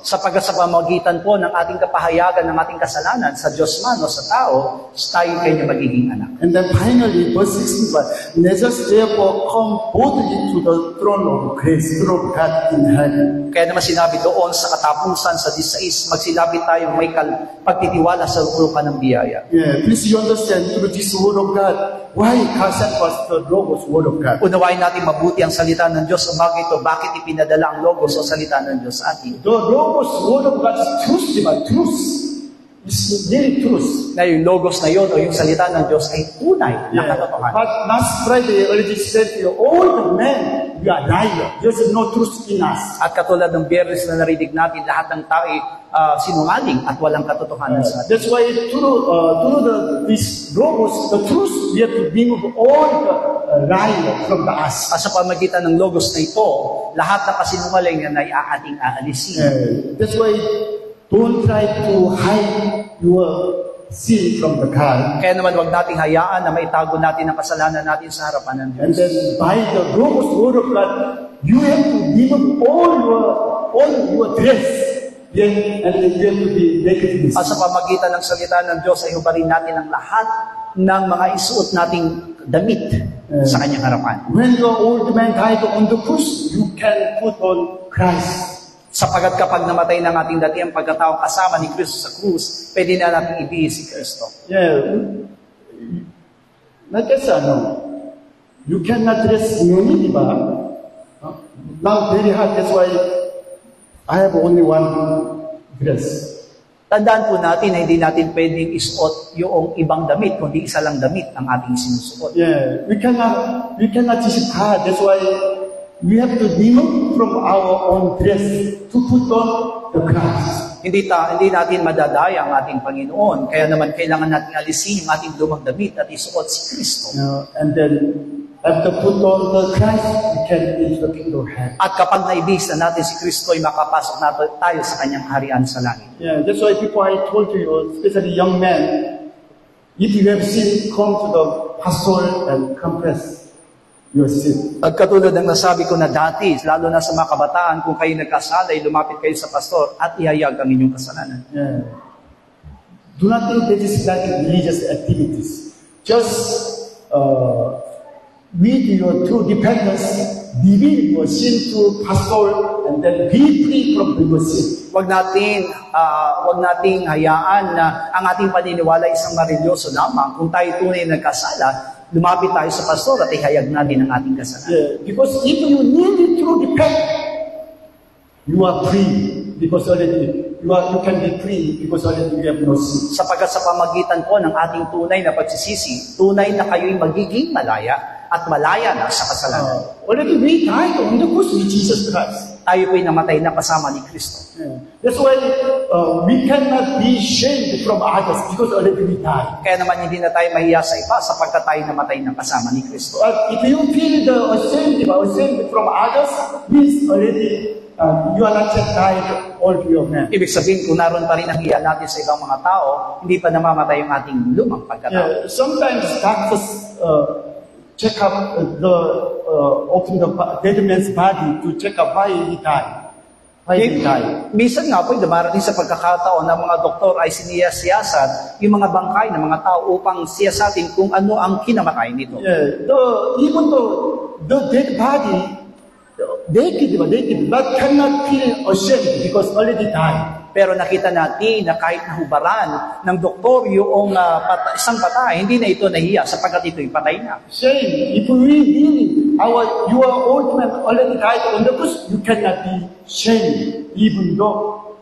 Sapagkat sa pamagitan po ng ating kapahayagan ng ating kasalanan sa Diyos man o sa tao, tayo kayo magiging anak. And then finally, verse 16, let us therefore come boldly to the throne of grace, throne of God in heaven. Kaya naman sinabi doon sa katapusan sa 16, magsilapit tayo may pagtitiwala sa luklukan ng biyaya. Yeah, please you understand through this word of God, why God sent us the Logos word of God. Unawain natin mabuti ang salita ng Diyos o bakit ipinadala ang Logos o salita ng Diyos sa atin. The Logos word of God is truth, truth. It's really truth. Na yung logos na yon o yung salita ng Diyos ay tunay na katotohanan. But last Friday, already said to you, all the men, we are liars. There's no truth in us. At katulad ng Biyernes na narinig natin, lahat ng tao ay sinungaling at walang katotohanan sa atin. That's why through this logos, the truth, we have to remove all the lie from the us. At sa pamagitan ng logos na ito, lahat ng kasinungalingan ay ating aalisin. That's why don't try to hide your sin from the God. Kaya naman wag nating hayaan na maitago natin ang kasalanan natin sa harapan ng Diyos. And then by the logos word of God, you have to remove all your dress. Then and you have to be naked. At sa pamagitan ng salita ng Diyos ay hubarin natin ang lahat ng mga isuot nating damit sa kanyang harapan. When your old man died on the cross, you can put on Christ. Sapagat kapag namatay ng ating dati ang pagkataong kasama ni Kristo sa krus, pwede na natin ibigay si Kristo. Yeah. Like I said, you cannot dress many, di ba? Now very hard, that's why I have only one dress. Tandaan po natin na hindi natin pwedeng isuot yung ibang damit, kundi isa lang damit ang ating sinusuot. Yeah, we cannot just hard. That's why we have to remove from our own dress to put on the Christ. Hindi natin madadaya ang ating Panginoon, kaya naman kailangan natin alisin yung ating lumang damit at isuot si Kristo. And then after put on the Christ, we can enter the kingdom of heaven. At kapag naibis na natin si Kristo, ay makapasok na tayo sa kanyang harian sa langit. Yeah, that's why before I told you, especially young men, if you have sin, come to the pastor and confess your sin. At katulad ng nasabi ko na dati, lalo na sa mga kabataan, kung kayo nagkasala, ay lumapit kayo sa pastor at ihayag ang inyong kasalanan. Yeah. Do not think that is like religious activities. Just with your true dependence, reveal your sin to pastor and then be free from your sin. Wag nating hayaan na ang ating paniniwala isang marilyoso lamang. Kung tayo tunay nagkasala, lumapit tayo sa pastor at ihayag natin ang ating kasalanan. Yeah, because if you need to repent, you are free because already you can be free because already you have no sin. Sapagkat sa pamagitan po ng ating tunay na pagsisisi, tunay na kayo'y magiging malaya at malaya na sa kasalanan. Already we died on the cross with Jesus Christ. Tayo po'y namatay na kasama ni Kristo. Yeah. That's why we cannot be shamed from others because already we died. Kaya naman hindi na tayo mahiya sa iba sapagkat tayo namatay na kasama ni Kristo. But if you feel the ashamed from others, means already you are not yet died all to your man. Ibig sabihin, kung naroon pa rin ang hiya natin sa ibang mga tao, hindi pa namamatay yung ating lumang pagkatao. Yeah, sometimes doctors check up open the dead man's body to check up why he died. Why he died. Minsan nga po, dumarating sa pagkakataon ng mga doktor ay siniyasiyasan yung mga bangkay ng mga tao upang siyasatin kung ano ang kinamatay nito. Yeah, even though the dead body, naked, but cannot feel ashamed because already died. Pero nakita natin na kahit nahubaran ng doktor yung isang patay, hindi na ito nahiya sapagkat ito'y patay na. Shame, if we really, your old man already died on the cross, you cannot be shamed even though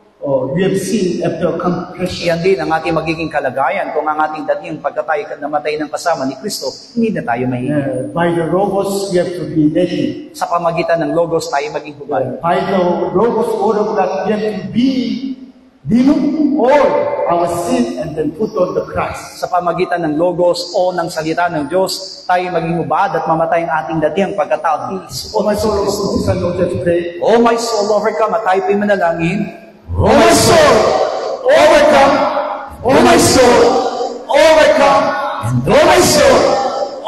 we have seen after compassion. Yan din ang ating magiging kalagayan kung ang ating dating pagkatay namatay ng kasama ni Kristo, hindi na tayo mahiya. By the logos, we have to be naked. Sa pamagitan ng logos, tayo maging hubad. By the logos, all of that, we have to remove all our sin and then put on the Christ. Sa pamagitan ng logos o ng salita ng Diyos, tayo maging hubad at mamatay ang ating dating pagkatao. Oh my soul, let's pray. Oh my soul, overcome. At tayo po'y manalangin. Oh my soul, overcome. Oh my soul, overcome. And oh my soul,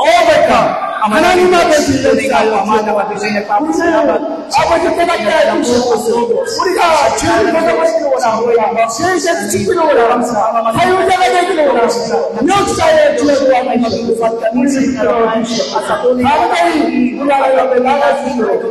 overcome. Hananin natin sila tayo, Ama na patisay nagpapasalamat. Awa sa pinagkaya ng logos. Uliga, chiri ka naman kinuwala. Chiri sa kinuwala. Hayo na ka na kinuwala. Nyok saya kinuwala ay maglupat kami sa kinuwala. At sa tuloy na wala lang ang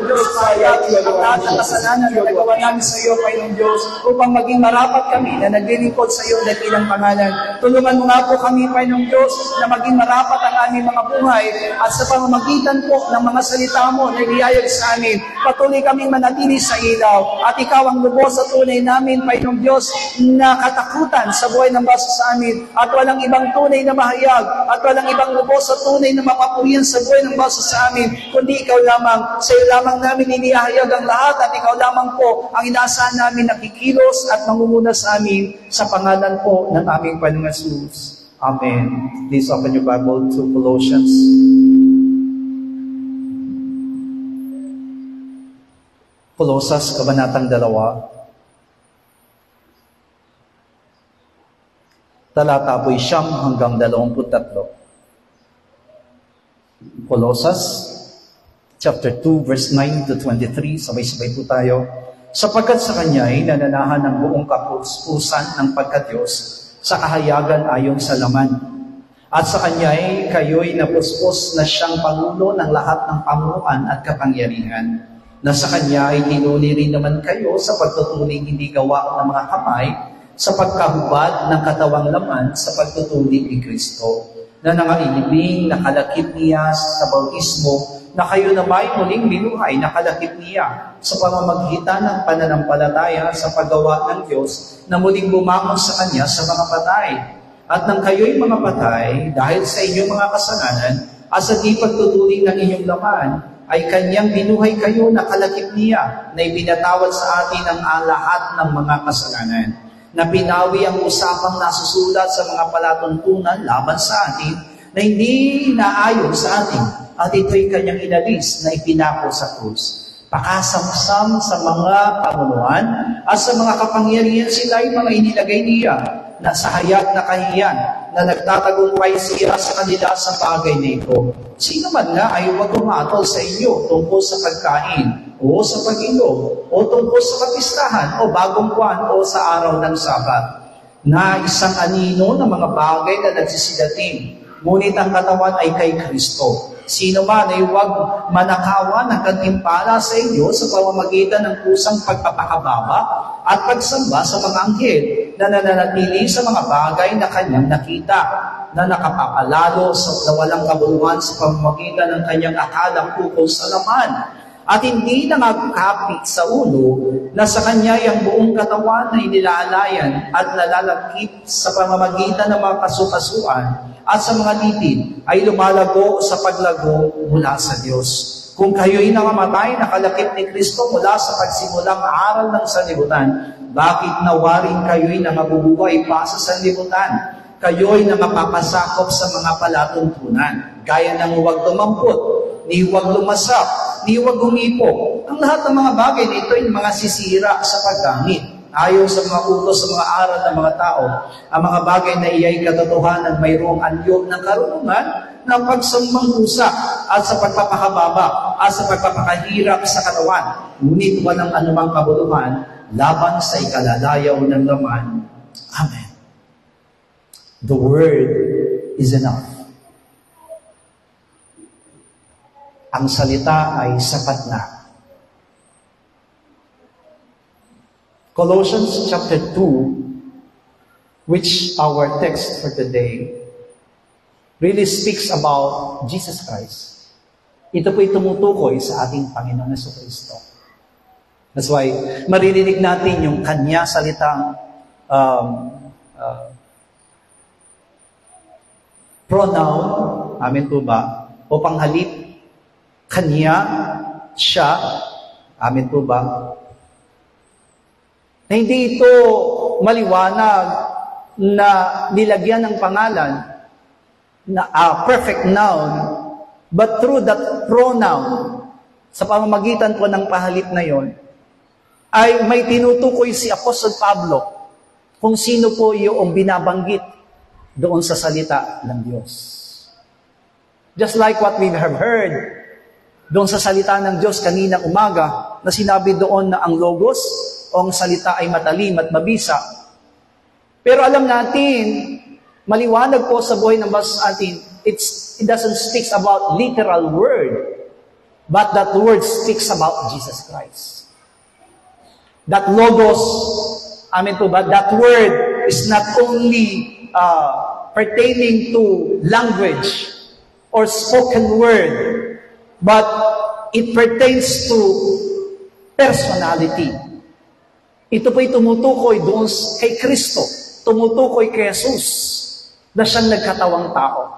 Diyos saya kinuwala. At ang kasalanan na nagawa namin sa iyo, Panginoong Diyos, upang maging marapat kami na naglilingkod sa iyo na ilang pangalan. Tulungan mo nga po kami, Panginoong Diyos, na maging marapat ang aming mga buhay at sa pamamagitan po ng mga salita mo na inihayag sa amin. Patuloy kaming manatili sa ilaw at ikaw ang lubos at tunay namin, Panginoong Diyos, na katakutan sa buhay ng basa sa amin at walang ibang tunay na mahayag at walang ibang lubos at tunay na mapapurihan sa buhay ng basa sa amin, kundi ikaw lamang. Sa iyo lamang namin inihayag ang lahat at ikaw lamang po ang inaasahan namin na kikilos at mangunguna sa amin sa pangalan po ng aming Panginoong Jesus. Amen. Please open your Bible to Colossians. Colossus, Kabanatang 2. Talata po'y 9 hanggang 23. Colossus, chapter 2, verse 9 to 23. Sabay-sabay po tayo. Sapagkat sa Kanya ay nananahan ng buong kapusphusan ng pagkadiyos sa kahayagan ayon sa laman. At sa Kanya'y kayo'y napuspos na siyang Pangulo ng lahat ng pamunuan at kapangyarihan. Na sa Kanya ay tinuli rin naman kayo sa pagtutuling hindi gawa ng mga kamay, sa pagkahubad ng katawang laman sa pagtutuling ni Kristo. Na nangailibing nakalakip niya sa bautismo, na kayo na may muling binuhay nakalakip niya sa pamamagitan ng pananampalataya sa paggawa ng Diyos na muling bumangon sa Kanya sa mga patay. At nang kayo'y mga patay dahil sa inyong mga kasalanan at sa di pagtutuling ng inyong laman, ay Kanyang binuhay kayo nakalakip niya na ibinatawad sa atin ang lahat ng mga kasalanan. Na pinawi ang usapang nasusulat sa mga palatuntunan laban sa atin na hindi naayon sa atin. At ito'y Kanyang inalis na ipinako sa krus. Pakasamsam sa mga pamunuan at sa mga kapangyarihan sila'y mga inilagay niya na sa hayag na kahiyan na nagtatagumpay siya sa kanila sa bagay na ito. Sino man nga ay huwag umatol sa inyo tungkol sa pagkain o sa pag-inom o tungkol sa kapistahan o bagong buwan o sa araw ng Sabat na isang anino ng mga bagay na nagsisidating. Ngunit ang katawan ay kay Kristo. Sino man ay huwag manakawan ng gantimpala sa inyo sa pamamagitan ng kusang pagpapakababa at pagsamba sa mga anghel na nananatili sa mga bagay na Kanyang nakita, na nakapapalalo sa walang kabuluhan sa pamamagitan ng Kanyang akalang ukol sa laman, at hindi nangagkapit sa ulo na sa Kanya ang buong katawan na inilaalayan at nalalagkit sa pamamagitan ng mga kasukasuan at sa mga litid ay lumalago sa paglago mula sa Diyos. Kung kayo'y nangamatay, nakalakip ni Kristo mula sa pagsimulang aral ng sanlibutan, bakit nawaring kayo'y nangabubuhay pa sa sanlibutan? Kayo'y nangapapasakop sa mga palatuntunan, gaya ng huwag tumampot, ni huwag lumasap, ni huwag humipo. Ang lahat ng mga bagay na ito ay mga sisira sa paggamit. Ayon sa mga utos sa mga aral ng mga tao, ang mga bagay na iyay katotohanan mayroong anyo ng karunungan ng pagsambang pusa at sa pagpapakababa at sa pagpapakahirap sa katawan. Ngunit walang anumang kabuluhan laban sa ikalalayaw ng laman. Amen. The word is enough. Ang salita ay sapat na. Colossians chapter 2, which our text for today, really speaks about Jesus Christ. Ito po'y tumutukoy sa ating Panginoong Jesucristo. That's why maririnig natin yung Kanya salitang pronoun, amen po ba? O panghalip, Kanya, siya, amen po ba? Na hindi ito maliwanag na nilagyan ng pangalan na perfect noun, but through that pronoun, sa pamamagitan po ng pahalip na yon, ay may tinutukoy si Apostol Pablo kung sino po yung binabanggit doon sa salita ng Diyos. Just like what we have heard doon sa salita ng Diyos kaninang umaga, na sinabi doon na ang logos o ang salita ay matalim at mabisa. Pero alam natin, maliwanag po sa buhay ng basa atin, it doesn't speak about literal word, but that word speaks about Jesus Christ. That logos, amen po ba, that word is not only pertaining to language, or spoken word, but it pertains to personality. Ito po'y tumutukoy doon kay Kristo, tumutukoy kay Jesus, na siyang nagkatawang tao.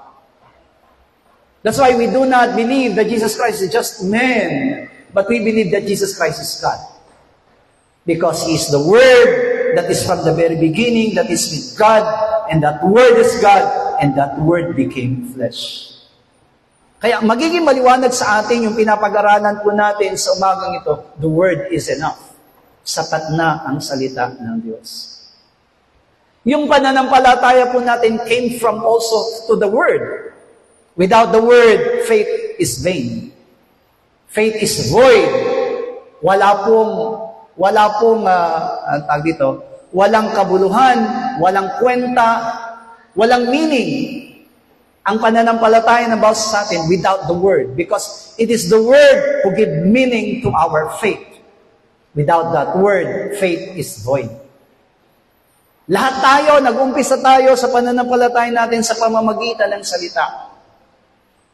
That's why we do not believe that Jesus Christ is just man, but we believe that Jesus Christ is God. Because He is the Word that is from the very beginning, that is with God, and that Word is God, and that Word became flesh. Kaya magiging maliwanag sa atin yung pinapag-aralan po natin sa umagang ito, the Word is enough. Sapat na ang salita ng Diyos. Yung pananampalataya po natin came from also to the Word. Without the Word, faith is vain. Faith is void. Walang kabuluhan, walang kwenta, walang meaning. Ang pananampalataya ng bawat sa atin without the Word. Because it is the Word who give meaning to our faith. Without that Word, faith is void. Lahat tayo, nag-umpisa tayo sa pananampalataya natin sa pamamagitan ng salita.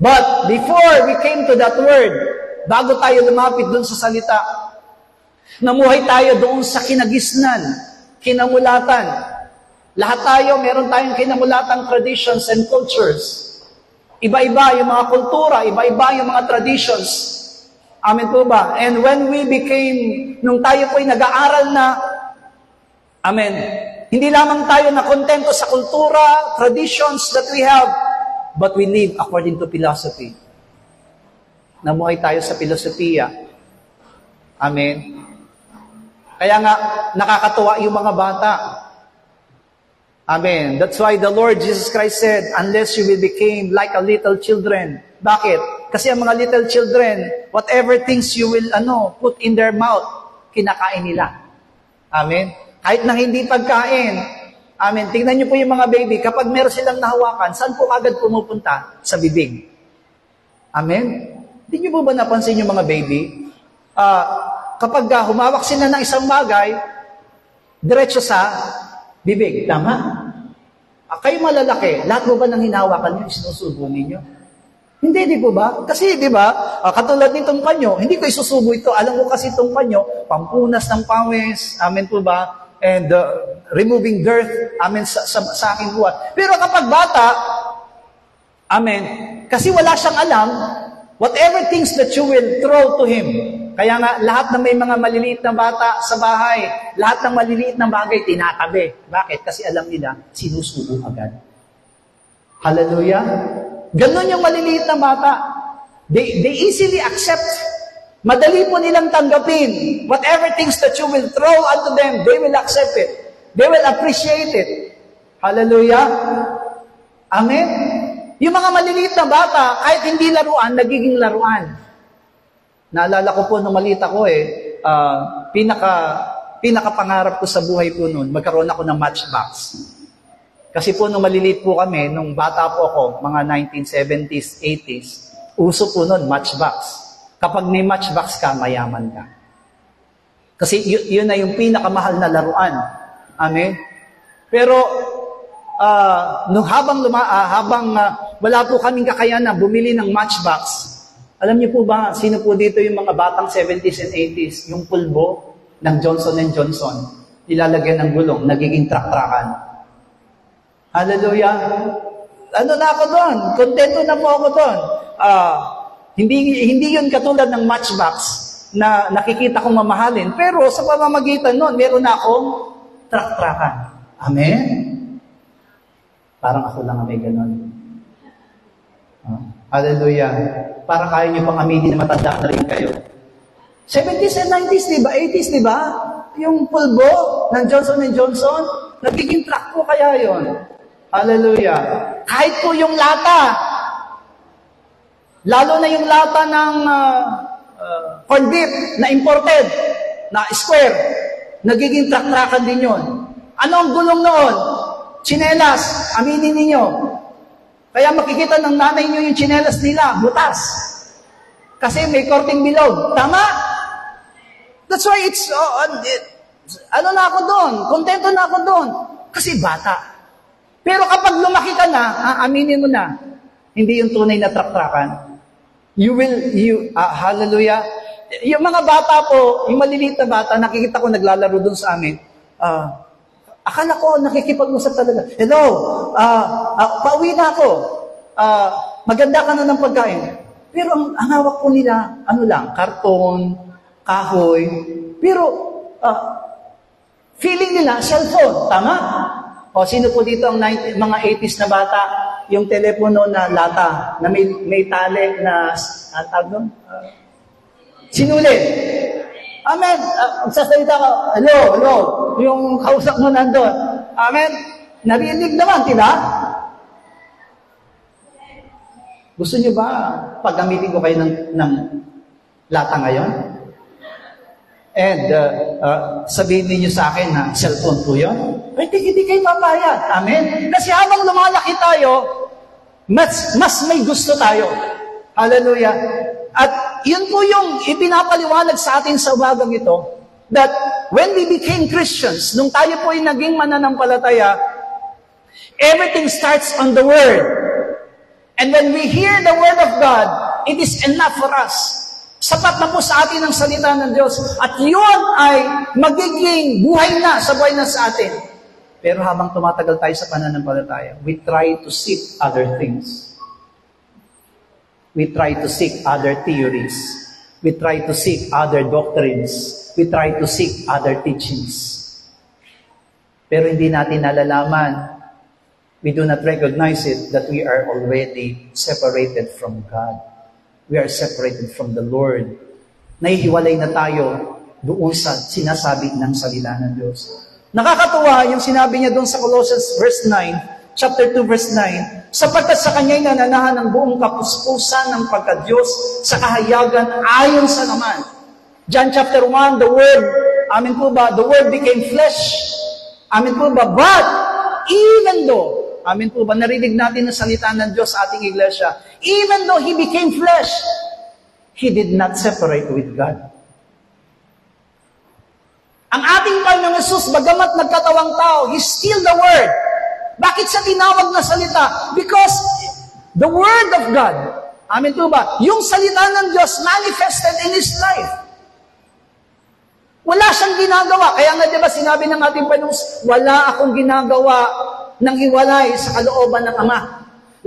But before we came to that Word, bago tayo lumapit doon sa salita, namuhay tayo doon sa kinagisnan, kinamulatan. Lahat tayo, meron tayong kinamulatang traditions and cultures. Iba-iba yung mga kultura, iba-iba yung mga traditions. Amen po ba? And when we became, nung tayo po'y nag-aaral na, amen, hindi lamang tayo na kontento sa kultura, traditions that we have, but we live according to philosophy. Namuhay tayo sa filosofiya. Amen. Kaya nga, nakakatuwa yung mga bata. Amen. That's why the Lord Jesus Christ said, unless you will become like a little children. Bakit? Kasi ang mga little children, whatever things you will put in their mouth, kinakain nila. Amen. Kahit na hindi pagkain, amen. Tingnan niyo po yung mga baby, kapag meron silang nahawakan, saan po agad pumupunta? Sa bibig. Amen? Hindi niyo po ba napansin yung mga baby? Kapag humawak sila ng isang bagay, diretso sa bibig. Tama? Kayo malalaki, lahat mo ba ng hinahawakan niyo, sinusubo ninyo? Hindi, di po ba? Kasi, di ba, katulad nitong panyo, hindi ko isusubo ito. Alam ko kasi itong panyo, pampunas ng pawis. Amen po ba? And removing dirt, amen, sa aking buhat. Pero kapag bata, amen, kasi wala siyang alam, whatever things that you will throw to him. Kaya nga, lahat na may mga maliliit na bata sa bahay, lahat ng maliliit na bagay, tinatabi. Bakit? Kasi alam nila, sinusubo agad. Hallelujah? Ganon yung maliliit na bata. They easily accept. Madali po nilang tanggapin. Whatever things that you will throw unto them, they will accept it. They will appreciate it. Hallelujah? Amen? Yung mga maliliit na bata, kahit hindi laruan, nagiging laruan. Naalala ko po nung maliit ako pinaka-pangarap ko sa buhay po noon, magkaroon ako ng matchbox. Kasi po nung maliliit po kami, nung bata po ako, mga 1970s, 80s, uso po noon, matchbox. Kapag may matchbox ka, mayaman ka. Kasi yun na yung pinakamahal na laruan. Amen? Pero, habang wala po kaming kakayanan bumili ng matchbox, alam niyo po ba, sino po dito yung mga batang 70s and 80s, yung pulbo ng Johnson & Johnson, ilalagyan ng gulong, nagiging trak-trakan. Hallelujah! Ano na ako doon? Kontento na po ako doon. Hindi yun katulad ng matchbox na nakikita kong mamahalin. Pero sa pamamagitan nun, meron na akong trak-trakan. Amen? Parang ako lang may ganon. Hallelujah. Parang kaya nyo pang aminin na matanda na rin kayo. 70s and 90s, diba? 80s, diba? Yung pulbo ng Johnson & Johnson, nagiging truck po kaya yon. Hallelujah. Kahit po yung lata, lalo na yung lata ng corned beef na imported, na square, nagiging truck-truckan din yun. Ano ang gulong noon? Tsinelas, aminin ninyo. Kaya makikita ng nanay nyo yung tsinelas nila, butas. Kasi may korting bilog. Tama? That's why na ako doon, kontento na ako doon. Kasi bata. Pero kapag lumaki ka na, aminin mo na, Hindi yung tunay na traktrakan. Hallelujah. Yung mga bata po, yung maliliit na bata, nakikita ko naglalaro dun sa amin. Akala ko nakikipag-usap talaga. Hello, pauwi na ako. Maganda ka na ng pagkain. Pero ang hawak ko nila, karton, kahoy. Pero feeling nila, cellphone. Tama? O sino po dito ang mga 80s na bata, yung telepono na lata, na may tali na, sinulit. Amen. Magsasalita ka, hello, yung kausap mo nandun. Amen. Narinig naman, diba? Gusto niyo ba paggamitin ko kayo ng lata ngayon? And sabihin niyo sa akin na cellphone po yun? Hindi kayo papayag. Amen. Kasi habang lumalaki tayo, mas may gusto tayo. Hallelujah. At yun po yung ipinapaliwanag sa atin sa umagang ito, that when we became Christians, nung tayo po ay naging mananampalataya, everything starts on the Word. And when we hear the Word of God, it is enough for us. Sapat na po sa atin ang salita ng Diyos. At yun ay magiging buhay na sa buhay na sa atin. Pero habang tumatagal tayo sa pananampalataya, we try to seek other things. We try to seek other theories. We try to seek other doctrines. We try to seek other teachings. Pero hindi natin nalalaman, we do not recognize it, that we are already separated from God. We are separated from the Lord. Nahihiwalay na tayo doon sa sinasabi ng salita ng Diyos. Nakakatuwa yung sinabi niya doon sa Colossians chapter 2 verse 9, sapagkat sa Kanya'y nananahan ng buong kapuspusan ng pagka-Diyos sa kahayagan ayon sa naman. John chapter 1, the Word, amin po ba, the Word became flesh. Amin po ba, but even though, amin po ba, narinig natin ang salita ng Diyos sa ating iglesia, even though He became flesh, He did not separate with God. Ang ating Panginoong Hesus, bagamat nagkatawang tao, He's still the Word. Bakit siya tinawag na salita? Because the Word of God, amin po ba, yung salita ng Diyos manifested in His life. Wala siyang ginagawa. Kaya nga diba sinabi ng ating Panginoon, wala akong ginagawa ng hiwalay sa kalooban ng Ama.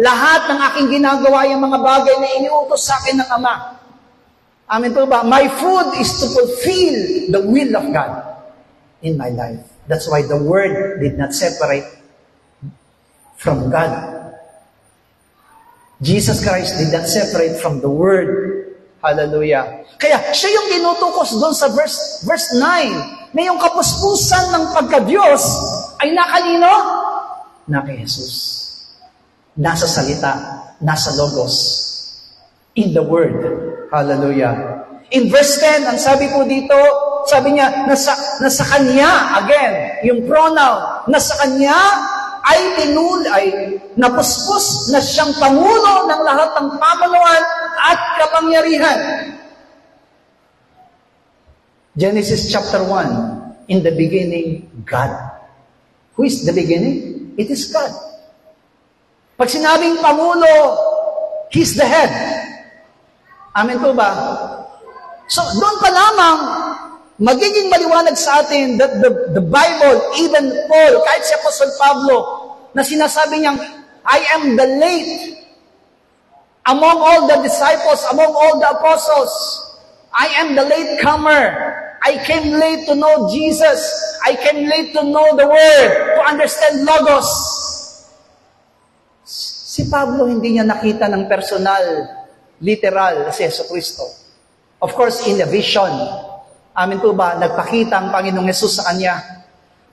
Lahat ng aking ginagawa yung mga bagay na iniutos sa akin ng Ama. Amin po ba? My food is to fulfill the will of God in my life. That's why the Word did not separate from God. Jesus Christ did not separate from the Word. Hallelujah. Kaya siya yung tinutukos doon sa verse 9, na yung kapuspusan ng pagka-Diyos ay nakalino? Na kay Jesus. Nasa salita, nasa logos, in the Word. Hallelujah. In verse 10, ang sabi po dito, sabi niya, nasa Kanya, again, yung pronoun, nasa Kanya ay napuspos na siyang Pangulo ng lahat ng pamanuan at kapangyarihan. Genesis chapter 1, in the beginning, God. Who is the beginning? It is God. Pag sinabing Pangulo, He's the head. Amen po ba? So, doon pa lamang, magiging maliwanag sa atin that the Bible, even Paul, kahit si Apostle Pablo, na sinasabi niyang, I am the late among all the disciples, among all the apostles. I am the late comer. I came late to know Jesus. I came late to know the Word, to understand Logos. Si Pablo hindi niya nakita ng personal, literal si Jesucristo. Of course, in a vision. Amin po ba, nagpakita ang Panginoong Hesus sa kanya.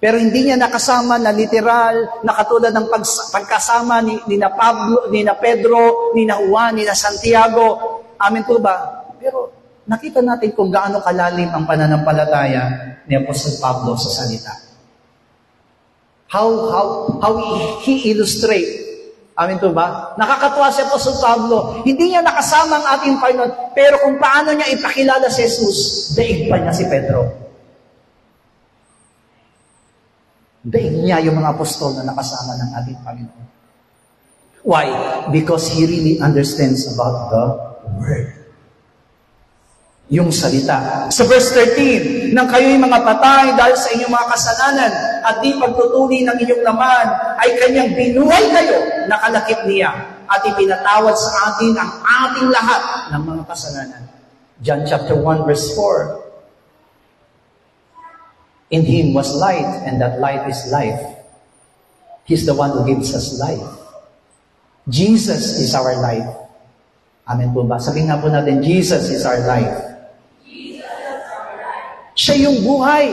Pero hindi niya nakasama na literal, na katulad ng pagkasama ni na Pablo, ni na Pedro, ni na Juan, ni na Santiago. Amin po ba? Pero nakita natin kung gaano kalalim ang pananampalataya ni Apostol Pablo sa salita. How he illustrate. Amin po ba? Nakakatuwa si Apostol Pablo. Hindi niya nakasama ang ating Panginoon, pero kung paano niya ipakilala si Jesus, daig pa niya si Pedro. Daig niya yung mga apostol na nakasama ng ating Panginoon. Why? Because he really understands about the Word. Yung salita. Sa verse 13, nang kayo'y mga patay dahil sa inyong mga kasalanan at di pagtutuli ng inyong laman, ay kanyang binuhay kayo, nakalakip niya, at ipinatawad sa atin ang ating lahat ng mga kasalanan. John chapter 1 verse 4. In Him was light, and that light is life. He's the one who gives us life. Jesus is our life. Amen po ba? Sabihin nga po natin, Jesus is our life. Siya yung buhay.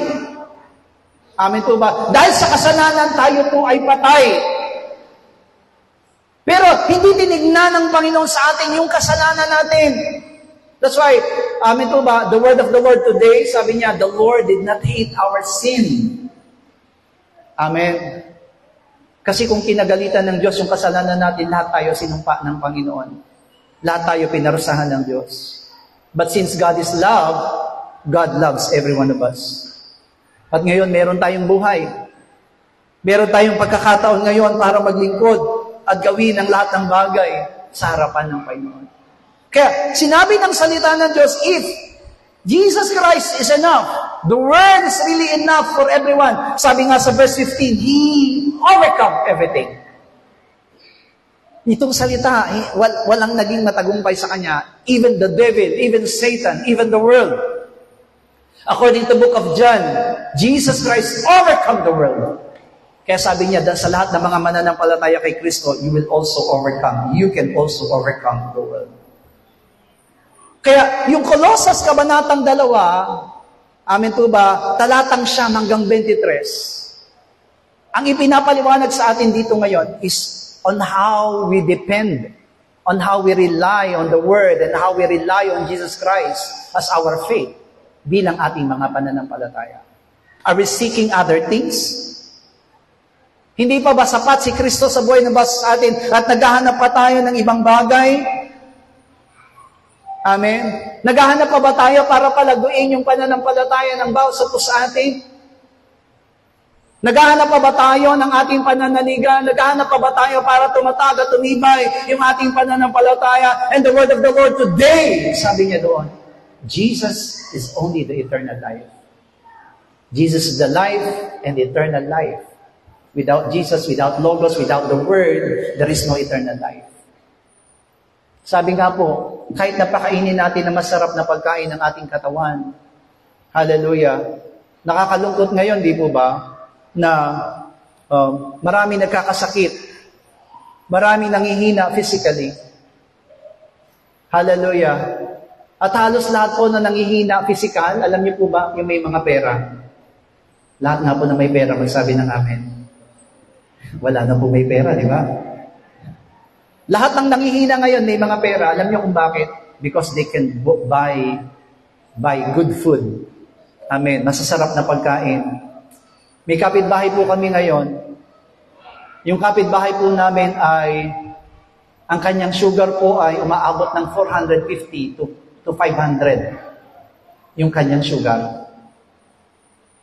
Amen po ba? Dahil sa kasalanan, tayo po ay patay. Pero hindi tinignan ng Panginoon sa atin yung kasalanan natin. That's why, amen po ba, the word of the Lord today, sabi niya, the Lord did not hate our sin. Amen. Kasi kung kinagalitan ng Diyos yung kasalanan natin, lahat tayo sinumpa ng Panginoon. Lahat tayo pinarusahan ng Diyos. But since God is love, God loves every one of us. At ngayon, meron tayong buhay. Meron tayong pagkakataon ngayon para maglingkod at gawin ang lahat ng bagay sa harapan ng Panginoon. Kaya, sinabi ng salita ng Diyos, if Jesus Christ is enough, the Word is really enough for everyone. Sabi nga sa verse 15, He overcome everything. Itong salita, walang naging matagumpay sa Kanya. Even the devil, even Satan, even the world. According to the book of John, Jesus Christ overcome the world. Kaya sabi niya, sa lahat ng mga mananampalataya kay Kristo, you will also overcome. You can also overcome the world. Kaya yung Colossus Kabanatang 2, amen po ba, talatang 9 hanggang 23, ang ipinapaliwanag sa atin dito ngayon is on how we depend, on how we rely on the Word, and how we rely on Jesus Christ as our faith bilang ating mga pananampalataya. Are we seeking other things? Hindi pa ba sapat si Kristo sa buhay na ba sa atin at naghahanap pa tayo ng ibang bagay? Amen? Naghahanap pa ba tayo para palaguin yung pananampalataya ng bawat sa atin? Naghahanap pa ba tayo ng ating pananaligan? Naghahanap pa ba tayo para tumatag at tumibay yung ating pananampalataya? And the word of the Lord today, sabi niya doon, Jesus is only the eternal life. Jesus is the life and the eternal life. Without Jesus, without Logos, without the Word, there is no eternal life. Sabi nga po, kahit napakainin natin na masarap na pagkain ng ating katawan, hallelujah, nakakalungkot ngayon, di po ba, na marami nagkakasakit, marami nangihina physically. Hallelujah. At halos lahat po na nangihina physical, alam niyo po ba, yung may mga pera? Lahat nga po na may pera, magsabi ng amen. Wala na po may pera, di ba? Lahat ng nangihina ngayon may mga pera, alam niyo kung bakit? Because they can buy good food. Amen. Masasarap na pagkain. May kapitbahay po kami ngayon. Yung kapitbahay po namin ay, ang kanyang sugar po ay umaabot ng 450 to 500 yung kanyang sugar.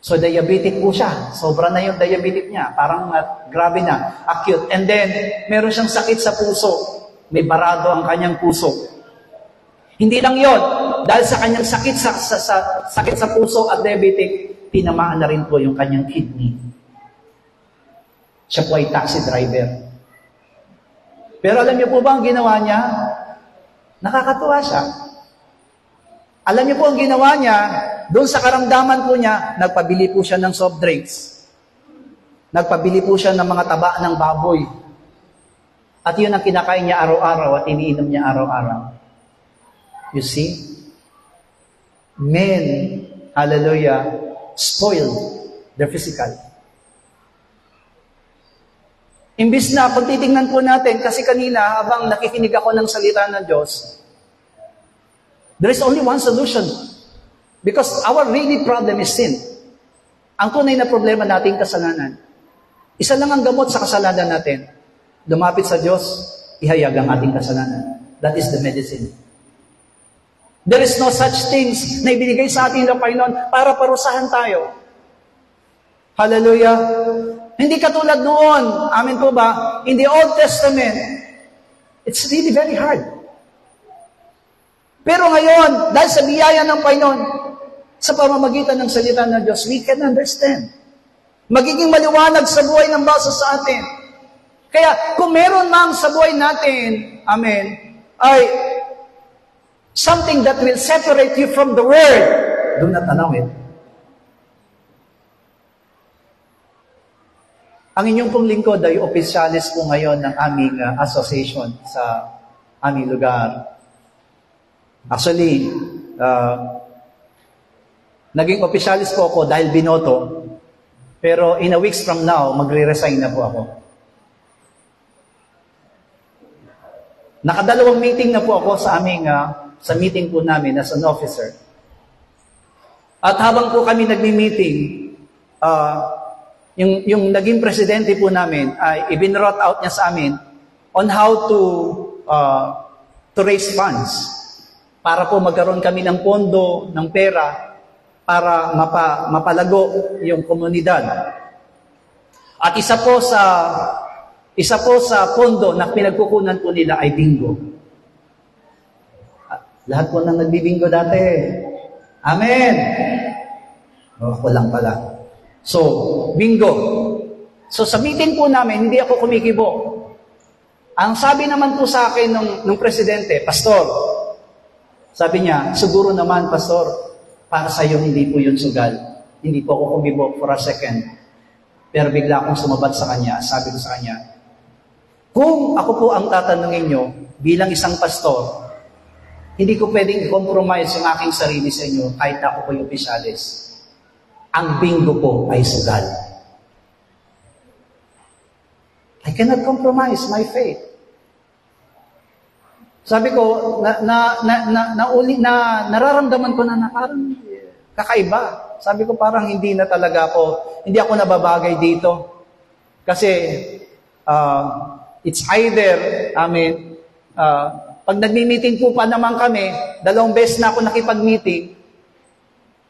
So, diabetic po siya. Sobra na yung diabetic niya. Parang grabe na. Acute. And then, meron siyang sakit sa puso. May barado ang kanyang puso. Hindi lang yon. Dahil sa kanyang sakit sakit sa puso at diabetic, tinamaan na rin po yung kanyang kidney. Siya po ay taxi driver. Pero alam niyo po ba ang ginawa niya? Nakakatuwa siya. Alam niyo po ang ginawa niya, doon sa karamdaman po niya, nagpabili po siya ng soft drinks. Nagpabili po siya ng mga taba ng baboy. At yun ang kinakain niya araw-araw at iniinom niya araw-araw. You see? Men, hallelujah, spoiled their physical. Imbis na, kung titingnan po natin, kasi kanina, habang nakikinig ako ng salita ng Diyos, there is only one solution. Because our really problem is sin. Ang tunay na problema natin, kasalanan. Isa lang ang gamot sa kasalanan natin. Lumapit sa Diyos, ihayag ang ating kasalanan. That is the medicine. There is no such things na ibinigay sa atin ng Panginoon para parusahan tayo. Hallelujah. Hindi katulad noon, amin po ba, in the Old Testament, It's really very hard. Pero ngayon, dahil sa biyaya ng Panginoon, sa pamamagitan ng salita ng Diyos, we can understand. Magiging maliwanag sa buhay ng basa sa atin. Kaya, kung meron mang sa buhay natin, amen, ay something that will separate you from the Word, do not allow it. Ang inyong pong lingkod ay opisyalis po ngayon ng aming association sa aming lugar. Actually, naging opisyalis po ako dahil binoto, pero in a weeks from now, magre-resign na po ako. Nakadalawang meeting na po ako sa aming, sa meeting po namin as an officer. At habang po kami nagmi-meeting, yung naging presidente po namin ay ibinrote out niya sa amin on how to raise funds para po magkaroon kami ng pondo, ng pera para mapalago yung komunidad. At isa po sa pondo na pinagkukunan po nila ay bingo. Lahat po nang nagbibingo dati. Amen. Ako lang pala. So, bingo. So, sa meeting po namin, hindi ako kumikibo. Ang sabi naman po sa akin nung presidente, Pastor, sabi niya, siguro naman, Pastor, para sa iyo, hindi po yun sugal. Hindi po ako kumibo for a second. Pero bigla akong sumabat sa kanya. Sabi ko sa kanya, kung ako po ang tatanungin nyo, bilang isang pastor, hindi ko pwedeng i-compromise yung aking sarili sa inyo kahit ako po yung opisyalis. Ang bingo po ay sugal. I cannot compromise my faith. Sabi ko, nararamdaman ko na parang kakaiba. Sabi ko, parang hindi na talaga hindi ako nababagay dito. Kasi, it's either, pag nagmi-meeting po pa naman kami, 2 beses na ako nakipag-meeting.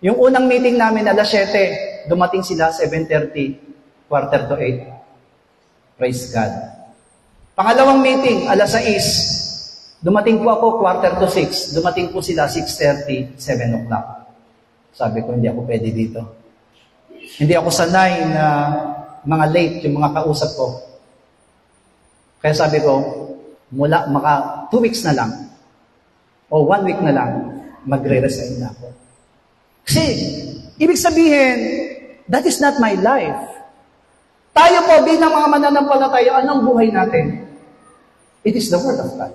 Yung unang meeting namin, alas 7, dumating sila 7:30, 7:45. Praise God. Pangalawang meeting, alas 6, dumating po ako 5:45, dumating po sila 6:30, 7 o'clock. Sabi ko, hindi ako pwede dito. Hindi ako sanay na mga late, yung mga kausap ko. Kaya sabi ko, mula 2 weeks na lang, o 1 week na lang, magre-resign na ako. Kasi, ibig sabihin, that is not my life. Tayo po, bilang mga mananampalataya, anong buhay natin? It is the Word of God.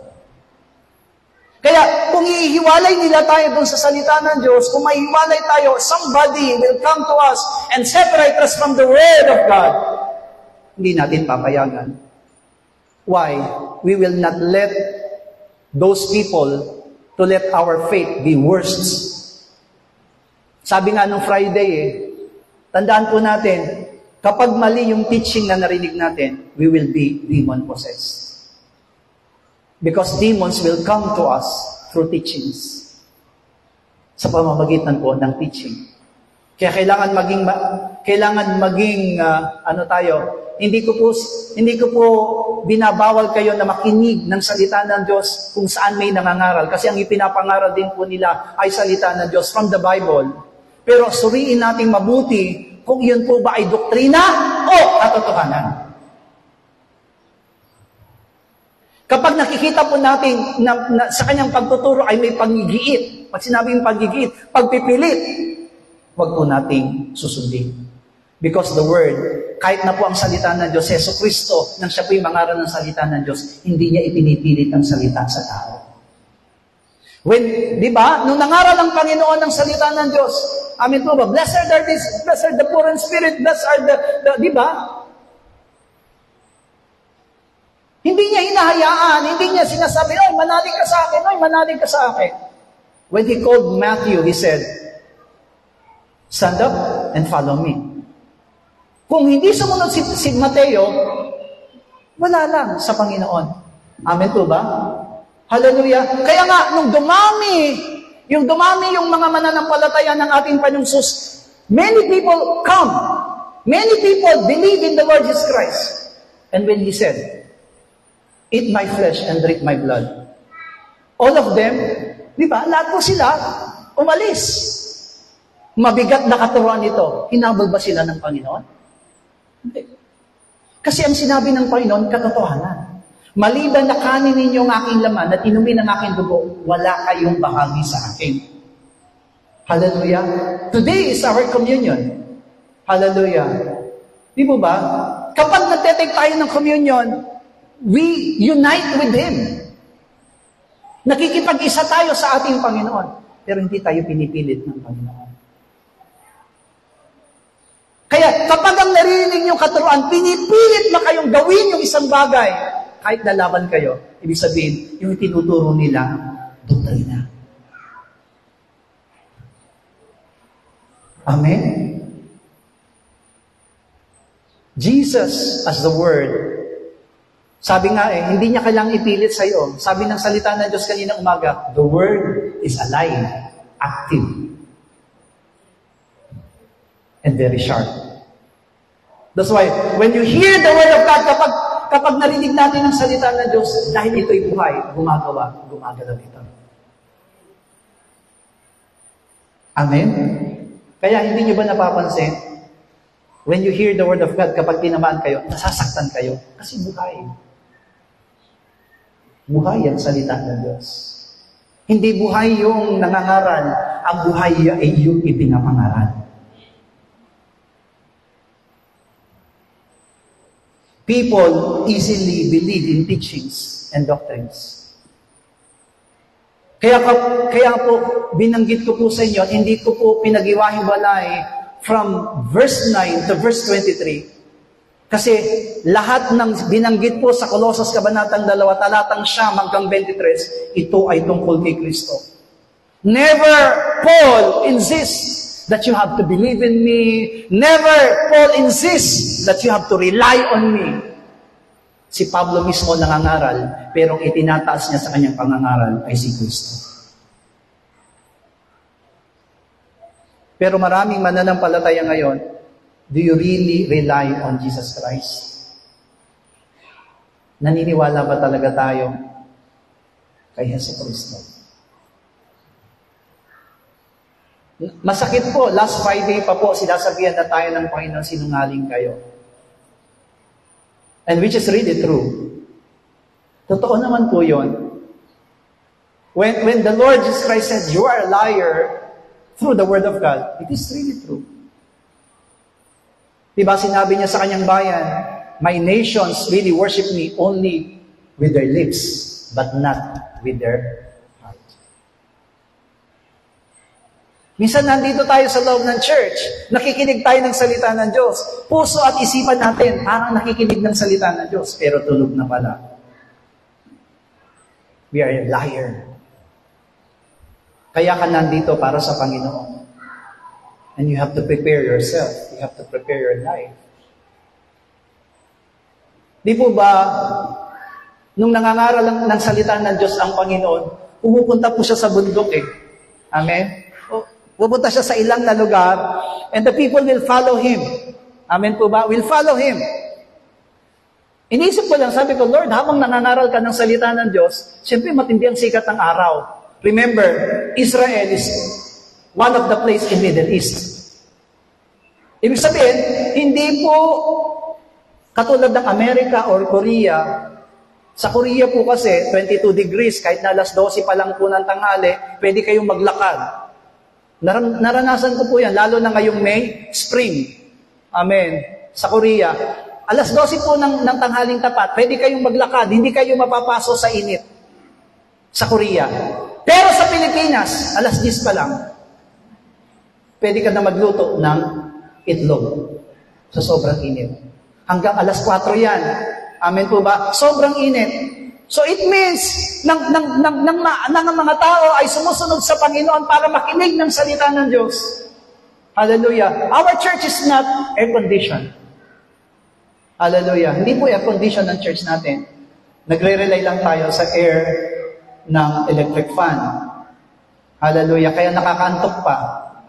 Kaya, kung ihiwalay nila tayo dun sa salita ng Diyos, kung maihiwalay tayo, somebody will come to us and separate us from the Word of God. Hindi natin papayagan. Why? We will not let those people to let our faith be worse. Sabi nga nung Friday, tandaan po natin, kapag mali yung teaching na narinig natin, we will be demon-possessed. Because demons will come to us through teachings. Sa pamamagitan po ng teaching. Kaya kailangan maging hindi ko po binabawal kayo na makinig ng salita ng Diyos kung saan may nangangaral. Kasi ang ipinapangaral din po nila ay salita ng Diyos from the Bible. Pero suriin nating mabuti kung iyon po ba ay doktrina o katotohanan. Kapag nakikita po natin na sa kanyang pagtuturo ay may paggigiit, pag sinabing paggigiit, pagpipilit, huwag po nating susundin. Because the Word, kahit na po ang salita ng Diyos, Yesu Kristo, nang siya po yung mangaral ng salita ng Diyos, hindi niya ipinipilit ang salita sa tao. Di ba? Nung nangaral ang Panginoon ng salita ng Diyos, amin po ba? Blessed are the poor in spirit, blessed are di ba? Hindi niya hinahayaan, hindi niya sinasabi, oy, manalig ka sa akin, oy, manalig ka sa akin. When he called Matthew, he said, stand up and follow me. Kung hindi sumunod si Mateo, wala lang sa Panginoon. Amen po ba? Hallelujah. Kaya nga, nung dumami yung mga mananampalataya ng ating Panginoong Jesus, many people come. Many people believe in the Lord Jesus Christ. And when He said, eat my flesh and drink my blood. All of them, di ba? Lahat po sila umalis. Mabigat na katuruan ito. Hinabol ba sila ng Panginoon? Hindi. Kasi ang sinabi ng Panginoon, katotohanan. Maliban na kanin ninyo ang aking laman at inumin ang aking dugo, wala kayong bahagi sa akin. Hallelujah. Today is our communion. Hallelujah. Di mo ba? Kapag nagtetake tayo ng communion, we unite with Him. Nakikipag-isa tayo sa ating Panginoon. Pero hindi tayo pinipilit ng Panginoon. Kaya kapag ang narinig niyong katuruan, pinipilit na kayong gawin yung isang bagay, kahit nalaban kayo, ibig sabihin, yung tinuturo nila, doktrina. Amen? Jesus as the Word. Sabi nga hindi niya kailangang ipilit sa iyo. Sabi ng salita ng Diyos kanina umaga, the Word is alive, active, and very sharp. That's why, when you hear the Word of God, kapag narinig natin ang salita ng Diyos, dahil ito'y buhay, gumagalaw ito. Amen? Kaya hindi niyo ba napapansin, when you hear the Word of God, kapag tinamaan kayo, nasasaktan kayo, kasi buhay. Buhay ang salita ng Diyos. Hindi buhay yung nangangaral, ang buhay ay yung ipinapangaral. People easily believe in teachings and doctrines. Kaya po, binanggit ko po sa inyo, hindi ko po pinag-iwahiwalay from verse 9 to verse 23. Kasi lahat ng binanggit po sa Colossus Kabanatang 2, talatang 9 hanggang 23, ito ay tungkol kay Kristo. Never Paul insists that you have to believe in me. Never Paul insists that you have to rely on me. Si Pablo mismo nangangaral, pero itinataas niya sa kanyang pangangaral ay si Kristo. Pero maraming mananampalataya ngayon, do you really rely on Jesus Christ? Naniniwala ba talaga tayo kay Yesu Kristo? Masakit po, last Friday pa po, sinasabihan na tayo ng Panginoon, sinungaling kayo. And which is really true. Totoo naman po yun. When the Lord Jesus Christ said, you are a liar through the Word of God, it is really true. Diba sinabi niya sa kanyang bayan, my nations really worship me only with their lips, but not with their heart. Minsan nandito tayo sa loob ng church, nakikinig tayo ng salita ng Diyos. Puso at isipan natin, parang nakikinig ng salita ng Diyos, pero tulog na pala. We are a liar. Kaya ka nandito para sa Panginoon. And you have to prepare yourself. You have to prepare your life. Di po ba, nung nangangaral ng salita ng Diyos ang Panginoon, pumupunta po siya sa bundok Amen? Pupunta siya sa ilang na lugar, and the people will follow Him. Amen po ba? Will follow Him. Iniisip ko lang, sabi ko, Lord, habang nangangaral ka ng salita ng Diyos, siyempre matindi ang sikat ng araw. Remember, Israel is one of the place in Middle East. Ibig sabihin, hindi po katulad ng Amerika or Korea. Sa Korea po kasi, 22 degrees, kahit na alas 12 pa lang po ng tanghali, pwede kayong maglakad. Naranasan ko po yan, lalo na ngayong May, spring. Amen. Sa Korea. Alas 12 po ng tanghaling tapat, pwede kayong maglakad, hindi kayo mapapaso sa init. Sa Korea. Pero sa Pilipinas, alas 10 pa lang, pwede ka na magluto ng itlog sa sobrang init. Hanggang alas 4 yan. Amen po ba? Sobrang init. So it means, ng mga tao ay sumusunod sa Panginoon para makinig ng salita ng Diyos. Hallelujah. Our church is not air-conditioned. Hallelujah. Hindi po air-conditioned ang church natin. Nagre-rely lang tayo sa air ng electric fan. Hallelujah. Kaya nakakaantok pa.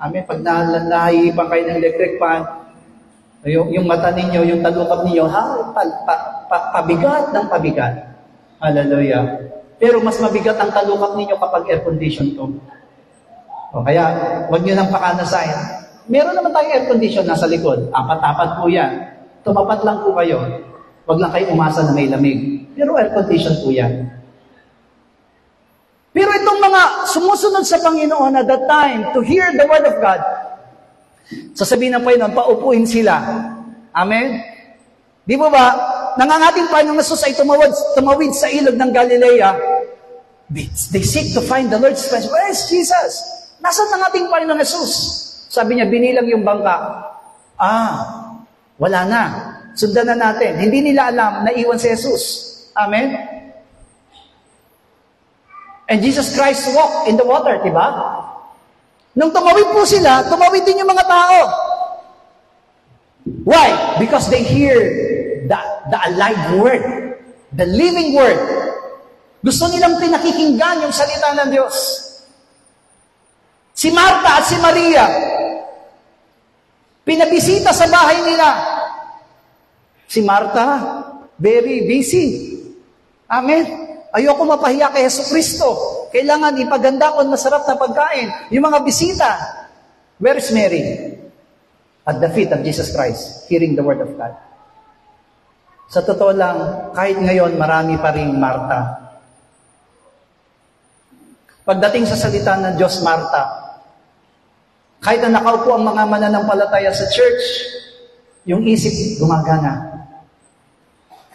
Amen. Pag nahihipan kayo ng electric fan, yung mata ninyo, yung talukap ninyo, pabigat ng pabigat. Hallelujah. Pero mas mabigat ang talukap ninyo kapag air condition to. O kaya, huwag nyo nang pakanasahin. Meron naman tayong air condition nasa likod. Apat-apat po yan. Tumapat lang po kayo. Huwag lang kayo umasa na may lamig. Pero air condition po yan. Pero itong mga sumusunod sa Panginoon at that time to hear the Word of God, sasabihin ng Panginoon, paupuin sila. Amen? Di ba ba, nangangating Panginoong Jesus ay tumawid sa ilog ng Galilea. They seek to find the Lord's friends. Where is Jesus? Nasaan ang ating Panginoong Jesus? Sabi niya, binilang yung bangka. Wala na. Sundan na natin. Hindi nila alam na iwan si Jesus. Amen? And Jesus Christ walked in the water, diba? Nung tumawid po sila, tumawid din yung mga tao. Why? Because they hear the alive word, the living word. Gusto nilang pinakikinggan yung salita ng Diyos. Si Marta at si Maria, pinabisita sa bahay nila. Si Marta, very busy. Amen? Ayoko mapahiya kay Jesucristo. Kailangan ipaganda ko masarap na pagkain. Yung mga bisita, where is Mary? At the feet of Jesus Christ, hearing the Word of God. Sa totoo lang, kahit ngayon, marami pa rin Marta. Pagdating sa salita ng Diyos, Marta, kahit na nakaupo ang mga mananampalataya sa church, yung isip gumagana.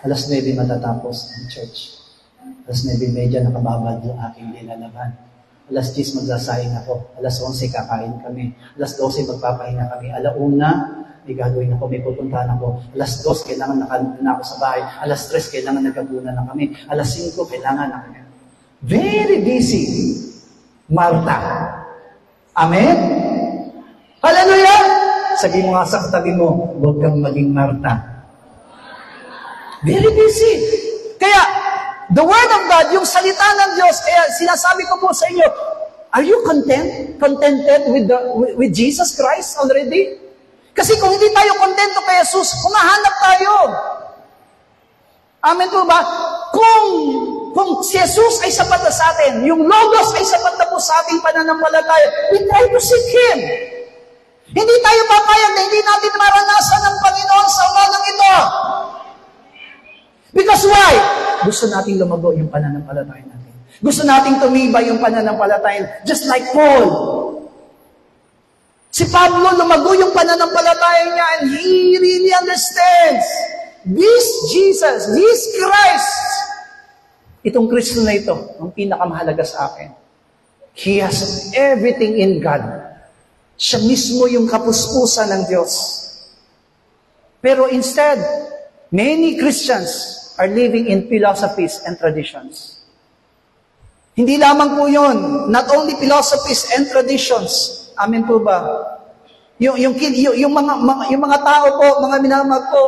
9:00 matatapos ang church. 9:30 nakababad yung aking nilalaban. 10:00 magsasaing ako. 11:00 kakain kami. 12:00 magpapahinga kami. 1:00 may gagawin ako, may pupuntahan ako. 2:00 kailangan na ako sa bahay. 3:00 kailangan nagaguna na kami. 5:00 kailangan na kami. Very busy. Marta. Amen? Hallelujah! Sabi mo nga sa katabi mo, huwag kang maging Marta. Very busy. Kaya, the Word of God, yung salita ng Diyos, kaya sinasabi ko po sa inyo, are you contented with Jesus Christ already? Kasi kung hindi tayo kontento kay Jesus, humahanap tayo. Amen po ba? Kung si Jesus ay sapat na sa atin, yung Logos ay sapat na po sa ating pananampalataya, we try to seek Him. Hindi tayo papayag na hindi natin maranasan ng Panginoon sa umagang ito. Because why? Gusto nating lumago yung pananampalataya natin. Gusto nating tumibay yung pananampalataya. Just like Paul. Si Pablo, lumago yung pananampalataya niya and he really understands this Jesus, this Christ. Itong Kristo na ito, ang pinakamahalaga sa akin. He has everything in God. Siya mismo yung kapuspusan ng Diyos. Pero instead, many Christians are living in philosophies and traditions. Hindi lamang po yun. Not only philosophies and traditions. Amen po ba? Yung mga tao po, mga minamag po,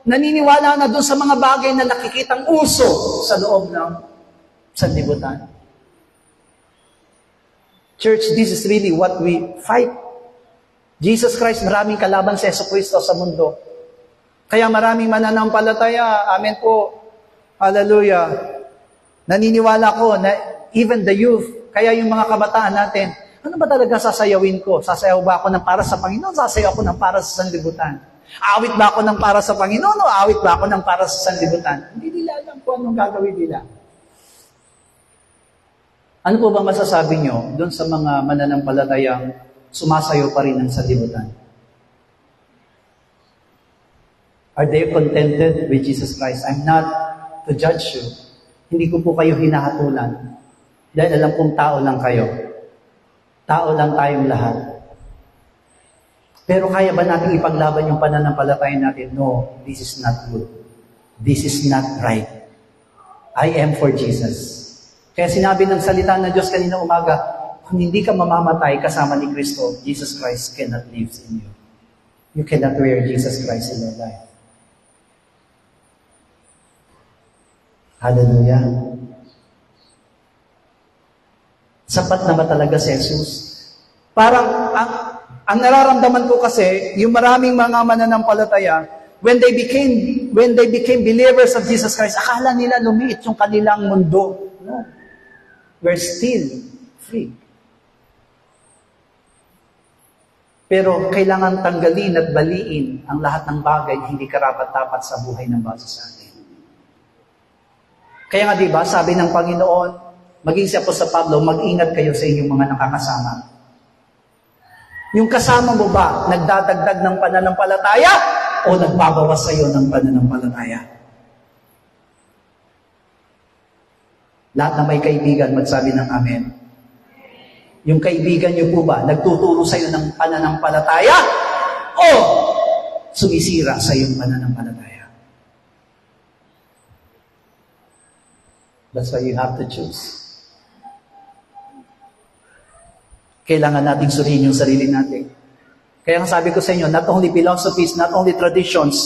naniniwala na doon sa mga bagay na nakikitang uso sa loob ng sanlibutan. Church, this is really what we fight. Jesus Christ, maraming kalaban sa Jesucristo sa mundo. Kaya maraming mananampalataya, amen po, hallelujah, naniniwala ko na even the youth, kaya yung mga kabataan natin, ano ba talaga sasayawin ko? Sasayaw ba ako ng para sa Panginoon? Sasayaw ako ng para sa sanlibutan? Awit ba ako ng para sa Panginoon o awit ba ako ng para sa sanlibutan? Hindi nila alam kung anong gagawin nila. Ano po ba masasabi nyo doon sa mga mananampalatayang sumasayaw pa rin ng sanlibutan? Are they contented with Jesus Christ? I'm not to judge you. Hindi ko po kayo hinahatulan. Dahil alam kong tao lang kayo. Tao lang tayong lahat. Pero kaya ba natin ipaglaban yung pananampalataya natin? No, this is not good. This is not right. I am for Jesus. Kaya sinabi ng salita ng Diyos kanina umaga, kung hindi ka mamamatay kasama ni Kristo, Jesus Christ cannot live in you. You cannot wear Jesus Christ in your life. Hallelujah. Sapat na ba talaga si Jesus? Parang, ang nararamdaman ko kasi, yung maraming mga mananampalataya, when when they became believers of Jesus Christ, akala nila lumiit yung kanilang mundo. No. We're still free. Pero kailangan tanggalin at baliin ang lahat ng bagay na hindi karapat-dapat sa buhay ng bawat sa atin. Kaya nga diba, sabi ng Panginoon, maging siya po sa Pablo, mag-ingat kayo sa inyong mga nakakasama. Yung kasama mo ba, nagdadagdag ng pananampalataya o nagbabawas sa iyo ng pananampalataya? Lahat na may kaibigan, magsabi ng amen. Yung kaibigan niyo po ba, nagtuturo sa iyo ng pananampalataya o sumisira sa iyong pananampalataya? That's why you have to choose. Kailangan nating suriin yung sarili natin. Kaya nga sabi ko sa inyo, not only philosophies, not only traditions,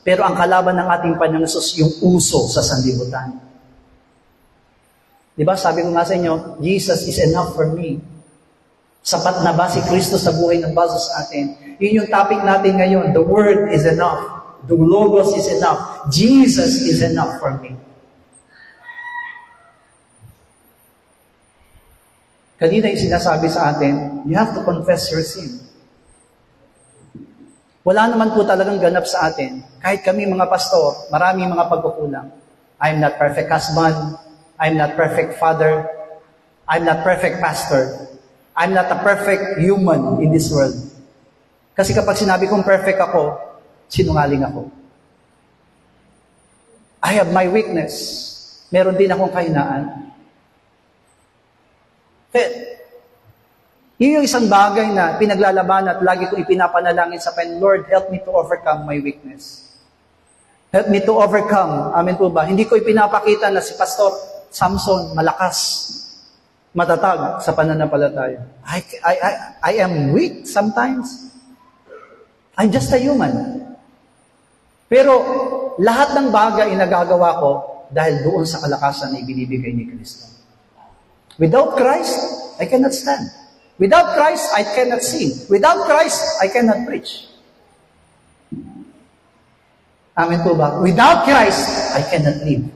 pero ang kalaban ng ating Panginoon Jesus, yung uso sa sanlibutan. Diba, sabi ko nga sa inyo, Jesus is enough for me. Sapat na ba si Kristo sa buhay ng baso sa atin? Yun yung topic natin ngayon. The Word is enough. The Logos is enough. Jesus is enough for me. Kanina yung sinasabi sa atin, you have to confess your sin. Wala naman po talagang ganap sa atin. Kahit kami mga pastor, maraming mga pagkukulang. I'm not perfect husband. I'm not perfect father. I'm not perfect pastor. I'm not a perfect human in this world. Kasi kapag sinabi kong perfect ako, sinungaling ako. I have my weakness. Meron din akong kahinaan. Yun yung isang bagay na pinaglalaban at lagi ko ipinapanalangin sa Panginoon, Lord, help me to overcome my weakness. Help me to overcome. Amen po ba? Hindi ko ipinapakita na si Pastor Samson malakas, matatag sa pananampalataya. I am weak sometimes. I'm just a human. Pero lahat ng bagay na nagagawa ko dahil doon sa kalakasan na ibinibigay ni Kristo. Without Christ, I cannot stand. Without Christ, I cannot sing. Without Christ, I cannot preach. Amen po ba? Without Christ, I cannot live.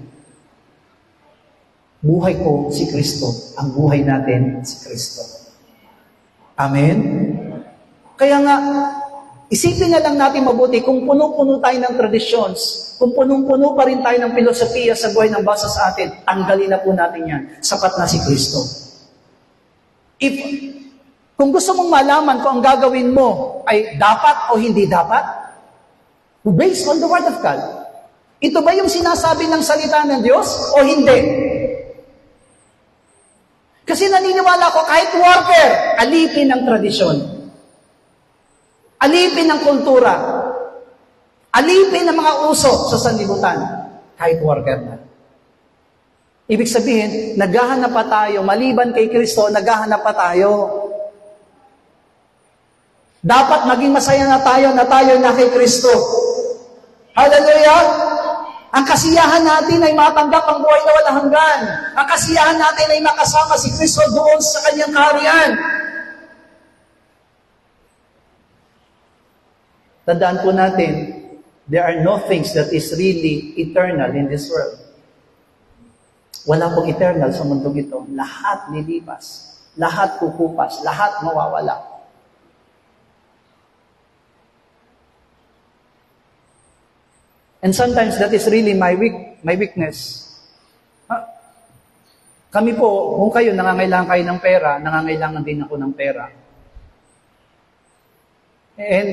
Buhay ko si Kristo. Ang buhay natin si Kristo. Amen? Kaya nga, isipin na lang natin mabuti kung puno-puno tayo ng traditions, kung punong-puno pa rin tayo ng filosofiya sa buhay ng basa sa atin, tanggalin na po natin yan. Sapat na si Kristo. Kung gusto mong malaman kung ang gagawin mo ay dapat o hindi dapat, based on the Word of God, ito ba yung sinasabi ng salita ng Diyos o hindi? Kasi naniniwala ko kahit worker, alipin ng tradisyon. Alipin ng kultura. Alipin ng mga uso sa sanlibutan. Kahit worker na. Ibig sabihin, naghahanap pa tayo, maliban kay Kristo, naghahanap pa tayo. Dapat maging masaya na tayo na kay Kristo. Hallelujah! Ang kasiyahan natin ay matanggap ang buhay na walang hanggan. Ang kasiyahan natin ay makasama si Kristo doon sa kanyang kaharian. Tandaan po natin, there are no things that is really eternal in this world. Wala pong eternal sa mundong ito. Lahat lilipas. Lahat kukupas. Lahat mawawala. And sometimes that is really my weakness. Kami po, kung kayo nangangailangan kayo ng pera, nangangailangan din ako ng pera. And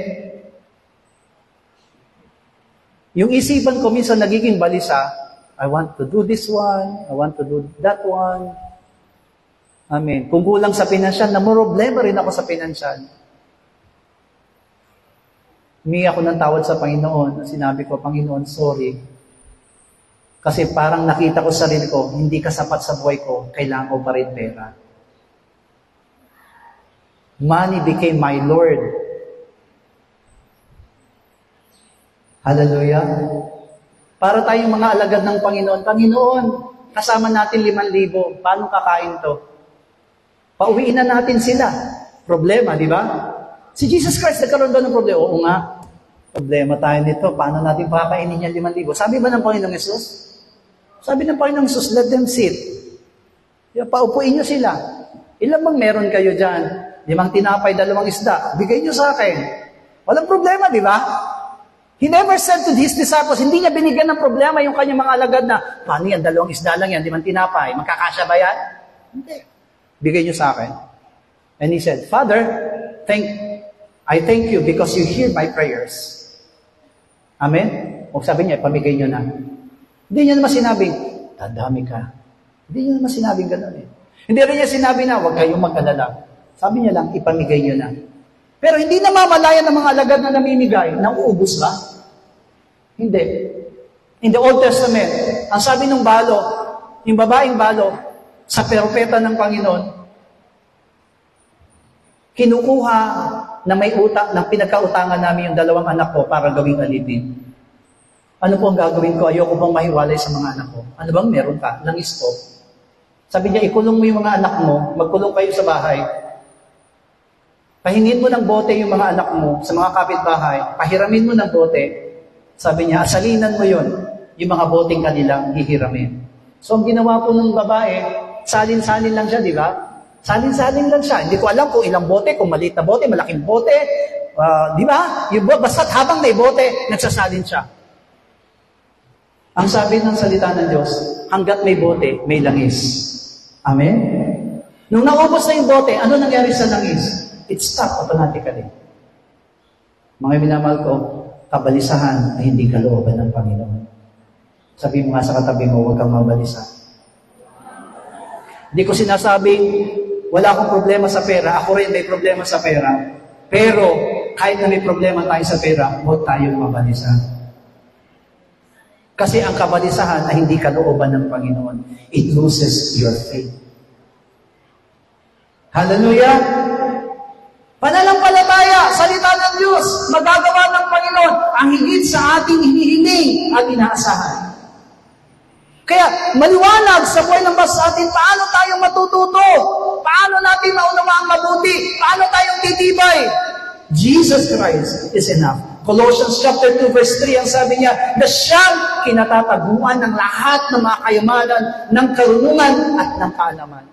yung isipan ko minsan nagiging balisa, I want to do this one, I want to do that one. Amen. Kung kulang sa pinansyal, namoroblema rin ako sa pinansyal. Humingi ako ng tawad sa Panginoon. Sinabi ko, Panginoon, sorry. Kasi parang nakita ko sa sarili ko, hindi kasapat sa buhay ko, kailangan ko pa rin pera. Money became my Lord. Hallelujah. Para tayong mga alagad ng Panginoon, Panginoon, kasama natin 5,000. Paano kakain to? Pauwiin na natin sila. Problema, di ba? Si Jesus Christ nagkaroon ba ng problema? Oo nga. Problema tayo nito. Paano natin pakainin yan 5,000? Sabi ba ng Panginoong Yesus? Sabi ng Panginoong Yesus, let them sit. Paupuin nyo sila. Ilan bang meron kayo dyan? 5 tinapay, 2 isda. Bigay nyo sa akin. Walang problema, di ba? He never said to his disciples, hindi niya binigyan ng problema yung kanyang mga alagad na, paano yan, 2 isda lang yan, 5 tinapay. Magkakasya ba yan? Hindi. Bigay nyo sa akin. And he said, Father, I thank you because you hear my prayers. Amen? O sabi niya, pamigay nyo na. Hindi niya naman sinabing, dadami ka. Hindi niya naman sinabing gano'n eh. Hindi rin niya sinabi na, huwag kayong mag-alala. Sabi niya lang, ipamigay nyo na. Pero hindi na mamalayan ng mga alagad na namimigay, nauubos ba? Hindi. In the Old Testament, ang sabi ng balo, yung babaeng balo, sa perpeta ng Panginoon, kinukuha na may utang, na pinagkautangan namin yung 2 anak ko para gawing alipin. Ano po ang gagawin ko? Ayoko bang mahiwalay sa mga anak ko? Ano bang meron ka? Langis ko. Sabi niya, ikulong mo yung mga anak mo, magkulong kayo sa bahay. Pahingin mo ng bote yung mga anak mo sa mga kapitbahay, pahiramin mo ng bote. Sabi niya, asalinan mo yun, yung mga boteng kanilang hihiramin. So, ang ginawa po ng babae, salin-salin lang siya, di ba? Salin-salin lang siya. Hindi ko alam kung ilang bote, kung maliit na bote, malaking bote. Di ba? Basta't habang may bote, nagsasalin siya. Ang sabi ng salita ng Diyos, hanggat may bote, may langis. Amen? Nung naubos na yung bote, ano nangyari sa langis? It stopped automatically. Mga minamahal ko, kabalisahan ay hindi kalooban ng Panginoon. Sabi mo nga sa katabi mo, huwag kang mabalisa. Hindi ko sinasabing, wala akong problema sa pera, ako rin may problema sa pera. Pero, kahit na may problema tayo sa pera, huwag tayong mabalisa. Kasi ang kabalisahan ay hindi kalooban ng Panginoon. It loses your faith. Hallelujah! Pananampalataya, salita ng Diyos, magagawa ng Panginoon ang higit sa ating hinihiling at inaasahan. Kaya, maliwanag sa buhay ng basa atin, paano tayong matututo? Paano natin maunawa ang mabuti? Paano tayong titibay? Jesus Christ is enough. Colossians chapter 2 verse 3, ang sabi niya, na siyang kinatataguan ng lahat ng mga kayamanan, ng karunungan at ng kaalaman.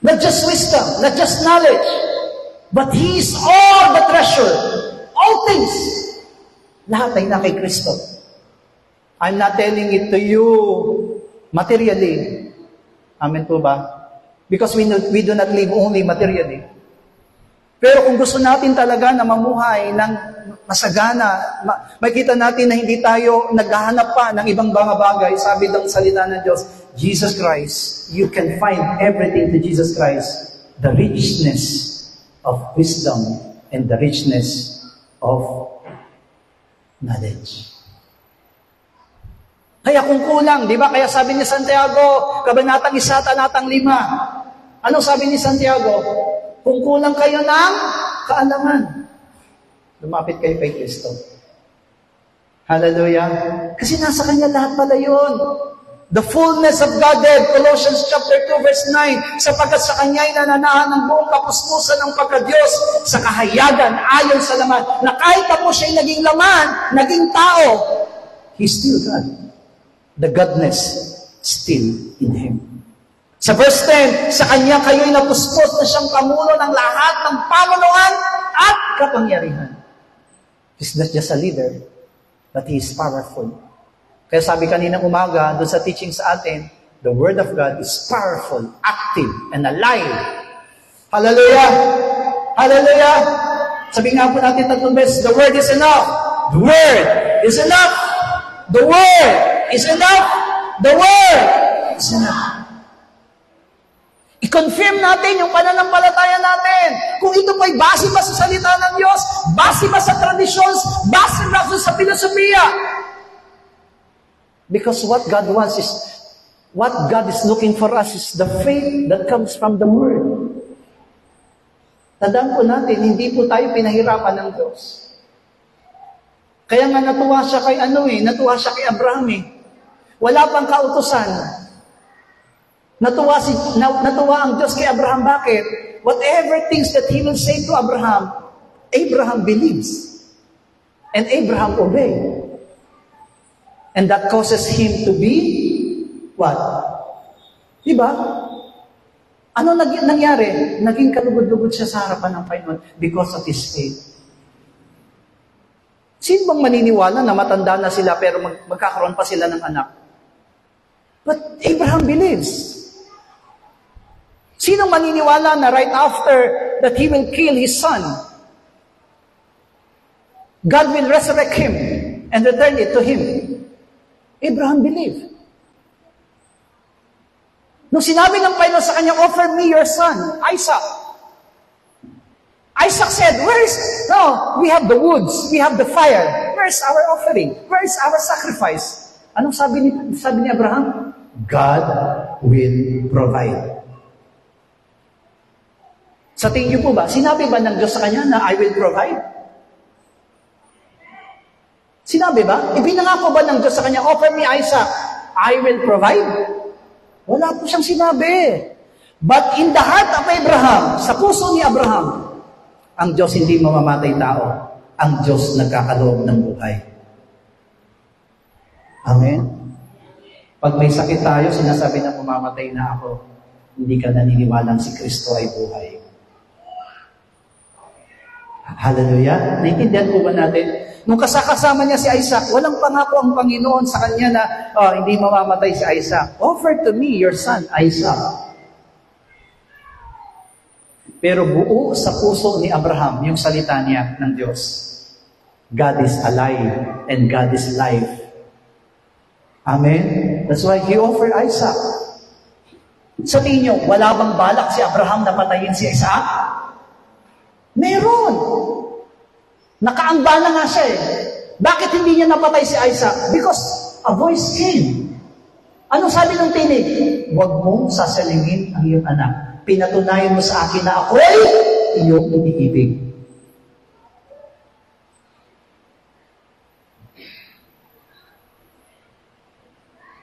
Not just wisdom, not just knowledge, but He is all the treasure, all things. Lahat ay na kay Kristo. I'm not telling it to you materially. Amen po ba? Because we do not live only materially. Pero kung gusto natin talaga na mamuhay ng masagana, makita natin na hindi tayo naghahanap pa ng ibang mga bagay. Sabi ng salita ng Diyos, Jesus Christ, you can find everything to Jesus Christ. The richness of wisdom and the richness of knowledge. Kaya kung kulang, di ba? Kaya sabi ni Santiago, Kabanatang 1, Talatang 5. Ano sabi ni Santiago? Kung kulang kayo ng kaalaman, lumapit kayo kay Kristo. Hallelujah. Kasi nasa Kanya lahat pala yun. The fullness of Godhead, Colossians chapter 2 verse 9, sapagkat sa Kanya'y nananahan ng buong kapuspusan ng pagka-Diyos sa kahayagan ayon sa laman, na kahit na po siya'y naging laman, naging tao, He's still God. The godness still in Him. Sa verse 10, sa Kanya kayo'y napuspos na siyang pamuno ng lahat ng pamunuan at kapangyarihan. He's not just a leader, but He is powerful. Kaya sabi kaninang umaga, doon sa teaching sa atin, the Word of God is powerful, active, and alive. Hallelujah! Hallelujah! Sabi nga po natin 3 beses, the Word is enough. The Word is enough. The Word is enough. The Word is enough. I-confirm natin yung pananampalataya natin. Kung ito po'y base ba sa salita ng Diyos, base ba sa tradisyon, base ba sa filosofiya. Because what God wants is, what God is looking for us is the faith that comes from the Word. Tandaan po natin, hindi po tayo pinahirapan ng Diyos. Kaya nga natuwa siya kay natuwa siya kay Abraham eh. Wala pang kautusan. Natuwa ang Diyos kay Abraham. Bakit? Whatever things that He will say to Abraham, Abraham believes. And Abraham obeyed. And that causes him to be, what? Diba? Ano nangyari? Naging kalugod-lugod siya sa harapan ng Panginoon because of his faith. Sino bang maniniwala na matanda na sila pero magkakaroon pa sila ng anak? But Abraham believes. Sino maniniwala na right after that he will kill his son, God will resurrect him and return it to him? Abraham believed. Nung sinabi ng Panginoon sa kanya, offer me your son, Isaac. Isaac said, we have the woods, we have the fire. Where's our offering? Where's our sacrifice? Anong sabi ni Abraham? God will provide. Sa tingin niyo po ba, sinabi ba ng Diyos sa kanya na I will provide? Sinabi ba? Ibinangako ba ng Diyos sa kanya, offer me Isaac, I will provide? Wala po siyang sinabi. But in the heart of Abraham, sa puso ni Abraham, ang Diyos hindi mamamatay tao. Ang Diyos nagkakaloob ng buhay. Amen? Pag may sakit tayo, sinasabi na mamamatay na ako. Hindi ka naniniwalang si Kristo ay buhay. Hallelujah. Naintindihan po ba natin? Nung kasama niya si Isaac, walang pangako ang Panginoon sa kanya na hindi mamamatay si Isaac. Offer to me your son, Isaac. Pero buo sa puso ni Abraham yung salita niya ng Diyos. God is alive and God is life. Amen? That's why he offered Isaac. Sa tingin niyo, wala bang balak si Abraham na patayin si Isaac? Meron. Nakaangba na nga siya eh. Bakit hindi niya napatay si Isaac? Because a voice came. Anong sabi ng tinig? Huwag mong sasalingin ang iyong anak. Pinatunayan mo sa akin na ako'y iyong iniibig.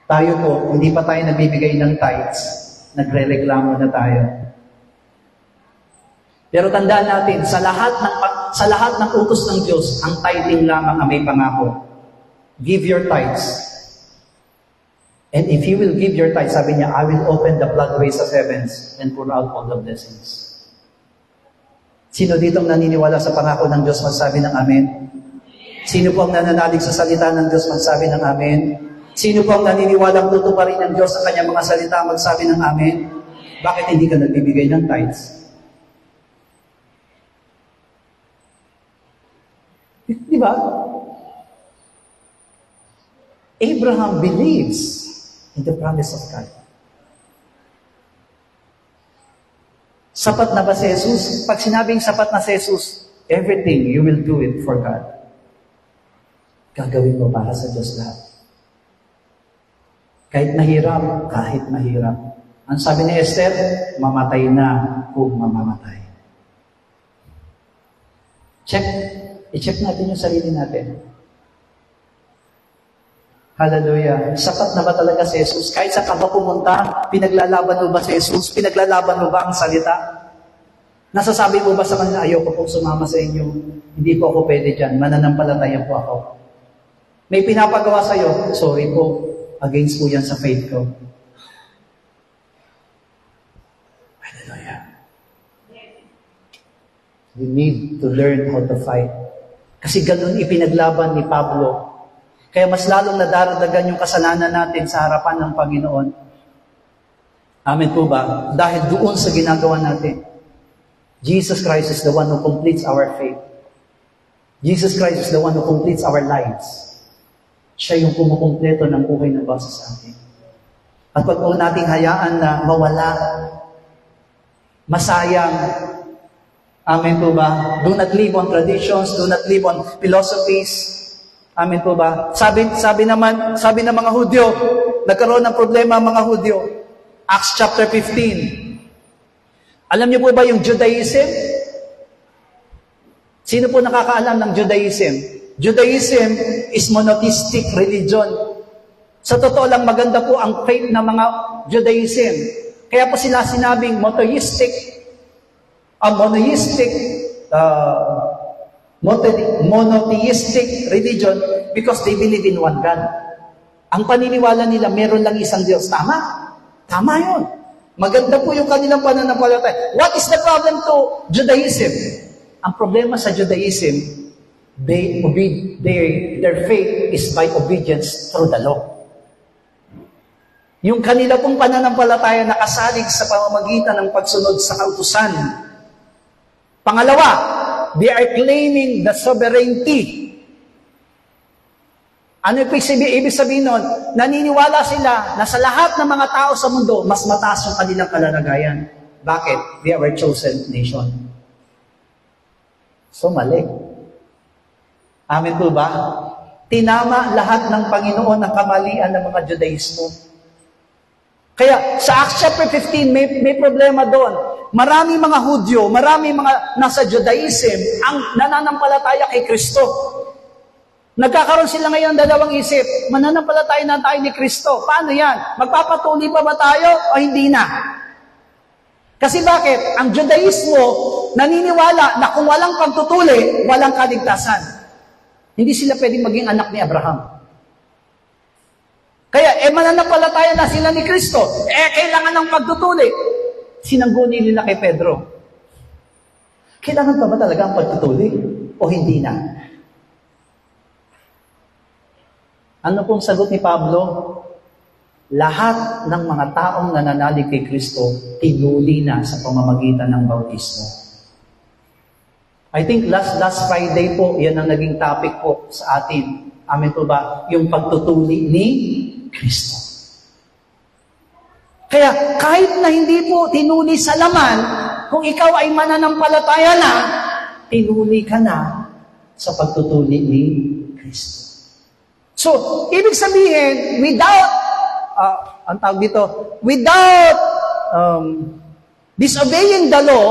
Tayo po, hindi pa tayo nagbibigay ng tithes. Nagre-reklamo na tayo. Pero tandaan natin, sa lahat ng utos ng Diyos, ang tithing lamang ang may pangako. Give your tithes. And if you will give your tithes, sabi niya, I will open the floodways of heavens and pour out all the blessings. Sino ditong naniniwala sa pangako ng Diyos magsabi ng amen? Sino po ang nananalig sa salita ng Diyos magsabi ng amen? Sino po ang naniniwalang tutuparin ng Diyos sa kanyang mga salita magsabi ng amen? Bakit hindi ka nagbibigay ng tithes? Di ba? Abraham believes in the promise of God. Sapat na ba si Jesus? Pag sinabing sapat na si Jesus, everything, you will do it for God. Gagawin mo para sa Diyos lahat. Kahit mahirap. Ang sabi ni Esther, mamatay na kung mamamatay. I-check natin yung sarili natin. Hallelujah. Sapat na ba talaga si Jesus? Kahit sa kaba pumunta, pinaglalaban mo ba si Jesus? Pinaglalaban mo ba ang salita? Nasasabi mo ba sa kanila, ayoko pong sumama sa inyo. Hindi po ako pwede dyan. Mananampalataya po ako. May pinapagawa sa'yo, sorry po. Against po yan sa faith ko. Hallelujah. We need to learn how to fight. Kasi ganun ipinaglaban ni Pablo. Kaya mas lalong nadaradagan yung kasalanan natin sa harapan ng Panginoon. Amen po ba? Dahil doon sa ginagawa natin. Jesus Christ is the one who completes our faith. Jesus Christ is the one who completes our lives. Siya yung kumukumpleto ng buhay na base sa atin. At pag po nating hayaan na mawala, masayang, amen po ba? Do not live on traditions, do not live on philosophies. Amen po ba? Sabi ng mga Hudyo, nagkaroon ng problema ang mga Hudyo. Acts chapter 15. Alam niyo po ba yung Judaism? Sino po nakakaalam ng Judaism? Judaism is monotheistic religion. Sa totoo lang, maganda po ang faith ng mga Judaism. Kaya po sila sinabing monotheistic monotheistic religion because they believe in one God. Ang paniniwala nila, meron lang isang Diyos. Tama? Tama yun. Maganda po yung kanilang pananampalataya. What is the problem to Judaism? Ang problema sa Judaism, their faith is by obedience through the law. Yung kanila pong pananampalataya nakasalig sa pamamagitan ng pagsunod sa kautusan. Pangalawa, they are claiming the sovereignty. Ano ibig sabihin nun? Naniniwala sila na sa lahat ng mga tao sa mundo, mas mataas yung kanilang kalalagayan. Bakit? They are a chosen nation. So, mali. Amen po ba? Tinama lahat ng Panginoon ang kamalian ng mga Judaismo. Kaya sa Acts chapter 15, may problema doon. Marami mga Hudyo, marami mga nasa Judaism ang nananampalataya kay Kristo. Nagkakaroon sila ngayon dalawang isip, mananampalataya na tayo ni Kristo. Paano yan? Magpapatuloy pa ba tayo o hindi na? Kasi bakit? Ang Judaismo naniniwala na kung walang pagtutuli, walang kaligtasan. Hindi sila pwedeng maging anak ni Abraham. Kaya, mananampalataya na sila ni Kristo. Kailangan ng pagtutuli. Sinangguni nila kay Pedro. Kailangan pa ba talaga ang pagtutuli? O hindi na? Ano pong sagot ni Pablo? Lahat ng mga taong nananalig kay Kristo, tinuli na sa pamamagitan ng bautismo. I think last Friday po, yan ang naging topic po sa atin. Amen po ba? Yung pagtutuli ni Kristo. Kaya kahit na hindi po tinuli sa laman, kung ikaw ay mananampalataya na, tinuli ka na sa pagtutuli ni Kristo. So, ibig sabihin, without disobeying the law,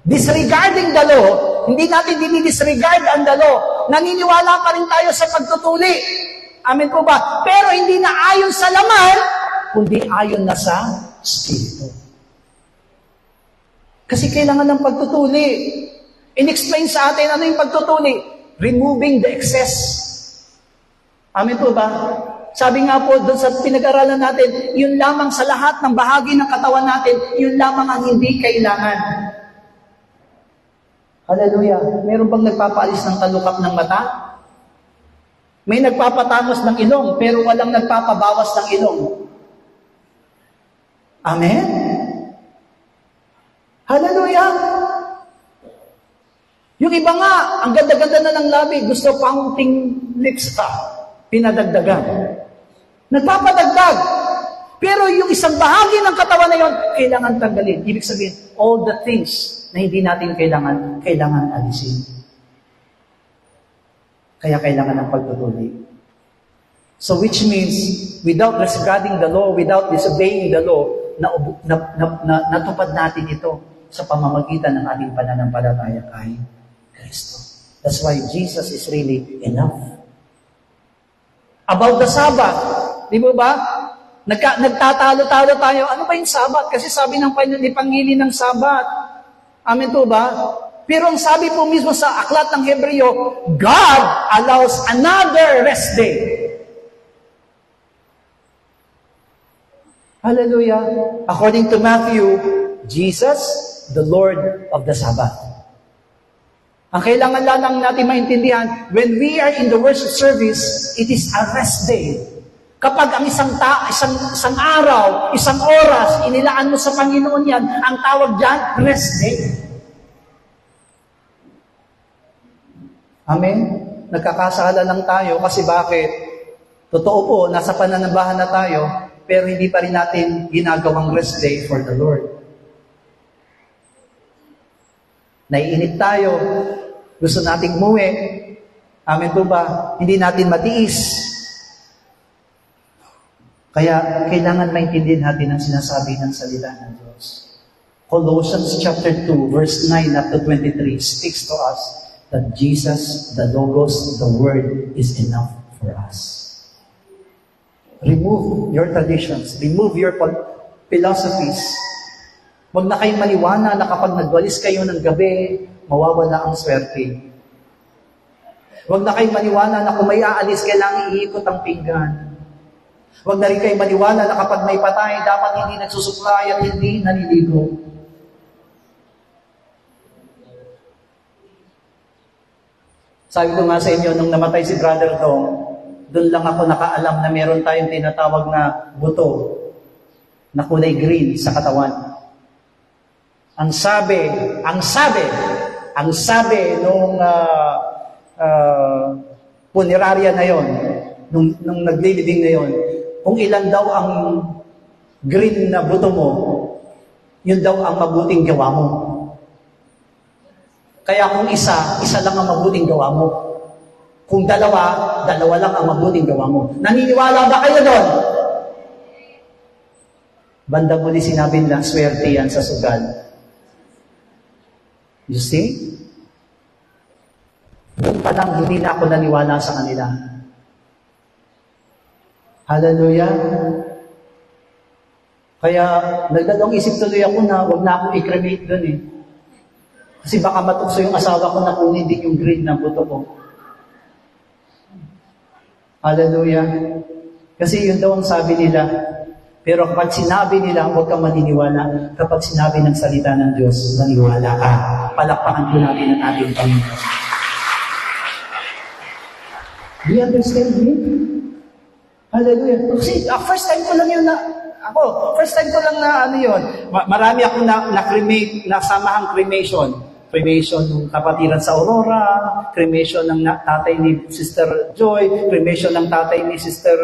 disregarding the law, hindi natin dinidisregard ang the law, naniniwala pa rin tayo sa pagtutuli. Amen po ba? Pero hindi na ayon sa laman, kundi ayon na sa Espiritu. Kasi kailangan ng pagtutuli. In-explain sa atin, ano yung pagtutuli? Removing the excess. Amen po ba? Sabi nga po, doon sa pinag-aralan natin, yun lamang sa lahat ng bahagi ng katawan natin, yun lamang ang hindi kailangan. Hallelujah. Meron bang nagpapaalis ng talukap ng mata? May nagpapatangos ng ilong, pero walang nagpapabawas ng ilong. Amen? Hallelujah! Yung iba nga, ang ganda-ganda na ng labi, gusto founting lips pa. Pinadagdagan. Nagpapadagdag. Pero yung isang bahagi ng katawan na yon, kailangan tanggalin. Ibig sabihin, all the things na hindi natin kailangan alisin. Kaya kailangan ng pagtutuli. So which means, without disregarding the law, without disobeying the law, natupad natin ito sa pamamagitan ng ating pananampalataya kay Kristo. That's why Jesus is really enough. About the Sabbath, di ba? Nagtatalo-talo tayo. Ano ba yung Sabbath? Kasi sabi ng Pangili ng Sabbath. Amen po ba? Pero ang sabi po mismo sa aklat ng Hebreo, God allows another rest day. Hallelujah. According to Matthew, Jesus, the Lord of the Sabbath. Ang kailangan lang natin maintindihan, when we are in the worship service, it is a rest day. Kapag ang isang araw, isang oras, inilaan mo sa Panginoon yan, ang tawag dyan, rest day. Amen? Nagkakasala lang tayo kasi bakit? Totoo po, nasa pananambahan na tayo, pero hindi pa rin natin ginagawang rest day for the Lord. Naiinip tayo, gusto nating umuwi. Amen po ba? Hindi natin matiis. Kaya kailangan maintindihan natin ang sinasabi ng salita ng Diyos. Colossians chapter 2, verse 9 up to 23 speaks to us that Jesus, the Logos, the Word, is enough for us. Remove your traditions. Remove your philosophies. Huwag na kayong maniwala na kapag nagwalis kayo ng gabi, mawawala ang swerte. Huwag na kayo maniwala na kung may aalis, kailangan iikot ang pinggan. Huwag na rin kayo maniwala na kapag may patay, dapat hindi nagsusuklay at hindi naliligo. Sabi ko nga sa inyo, nung namatay si Brother Dong, doon lang ako nakaalam na meron tayong tinatawag na buto na kulay green sa katawan. Ang sabi nung punerarya na yon, nung naglilibing na yon, kung ilan daw ang green na buto mo, yun daw ang mabuting gawa mo. Kaya kung isa lang ang mabuting gawa mo. Kung dalawa lang ang mabuting gawa mo. Naniniwala ba kayo doon? Bandang muli sinabi na, swerte yan sa sugal. You see? Doon pa lang, hindi na ako naniwala sa kanila. Hallelujah! Kaya, nagdadong isip tuloy ako na huwag na akong i-cremate doon eh. Kasi baka matukso yung asawa ko na kunin din yung green na buto ko. Hallelujah! Kasi yun daw ang sabi nila. Pero kapag sinabi nila, huwag kang maniniwala. Kapag sinabi ng salita ng Diyos, naniwala ka. Palakpakan po natin ang ating Panginoon. Do you understand me? Hallelujah. Kasi first time ko lang yun Marami akong na-cremate, nasamahang cremation. Cremation ng kapatiran sa Aurora, cremation ng tatay ni Sister Joy, cremation ng tatay ni Sister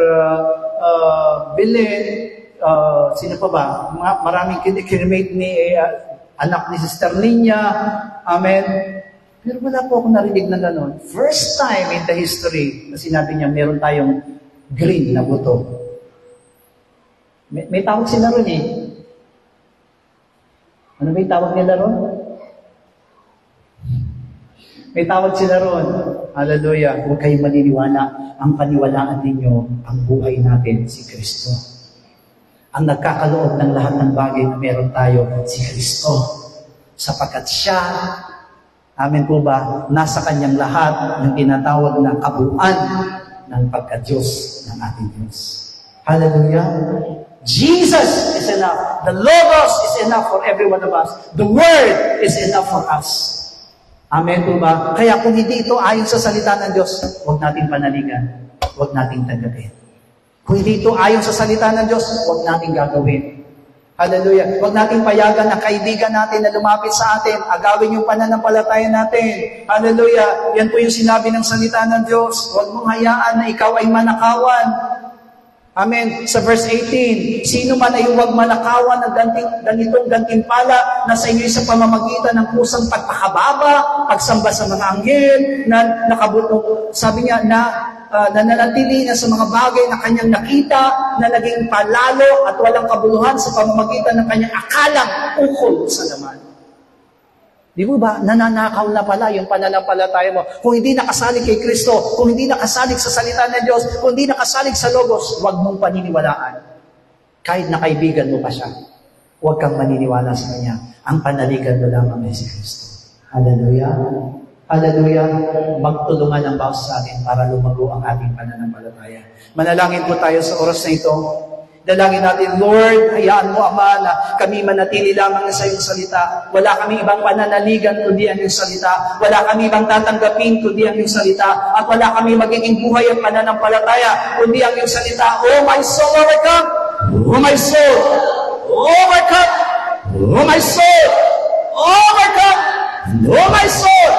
Belen, sino pa ba? Maraming cremate ni anak ni Sister Linya. Amen. Pero wala po akong narinig na gano'n. First time in the history na sinabi niya, meron tayong green na buto. May tawag sila ron eh. Ano ba yung tawag nila ron? May tawag sila ron. Hallelujah. Huwag kayong maniniwala. Ang paniwalaan ninyo, ang buhay natin, si Kristo. Ang nagkakaloob ng lahat ng bagay na meron tayo, si Kristo. Sapagkat siya, amen po ba, nasa kanyang lahat ng tinatawag na kabuuan ng pagka-Diyos ng ating Diyos. Hallelujah. Jesus is enough. The Logos is enough for every one of us. The Word is enough for us. Amen po ba? Kaya kung hindi ito ayon sa salita ng Diyos, huwag nating panaligan. Huwag nating tanggapin. Kung hindi ito ayon sa salita ng Diyos, huwag nating gagawin. Hallelujah. Huwag nating payagan na kaibigan natin na lumapit sa atin. Agawin yung pananampalataya natin. Hallelujah. Yan po yung sinabi ng salita ng Diyos. Huwag mong hayaan na ikaw ay manakawan. Amen. Sa verse 18, sino man ay huwag manakawan ng ganitong gantimpala na sa inyo sa pamamagitan ng kusang pagpakababa, pagsamba sa mga anghel, na nakabuto, sabi niya, na nananatili na sa mga bagay na kanyang nakita, na naging palalo at walang kabuluhan sa pamamagitan ng kanyang akalang ukol sa laman. Di mo ba, nananakaw na pala yung pananampalataya mo. Kung hindi nakasalig kay Kristo, kung hindi nakasalig sa salita ng Diyos, kung hindi nakasalig sa Logos, huwag mong paniniwalaan. Kahit na kaibigan mo pa siya, huwag kang maniniwala sa Kanya. Ang panaligan mo lamang ay si Kristo. Hallelujah. Hallelujah. Magtulungan ang bawat sa atin para lumago ang ating pananampalataya. Manalangin po tayo sa oras na ito. Dalangin natin, Lord, hayaan mo, Ama, na kami manatili lamang sa iyong salita. Wala kami ibang pananaligan kundi ang iyong salita. Wala kami ibang tatanggapin kundi ang iyong salita. At wala kami magiging buhay at pananampalataya kundi ang iyong salita. Oh, my soul, overcome! Oh, my soul! Overcome! Oh, my soul! Overcome! Oh, my soul!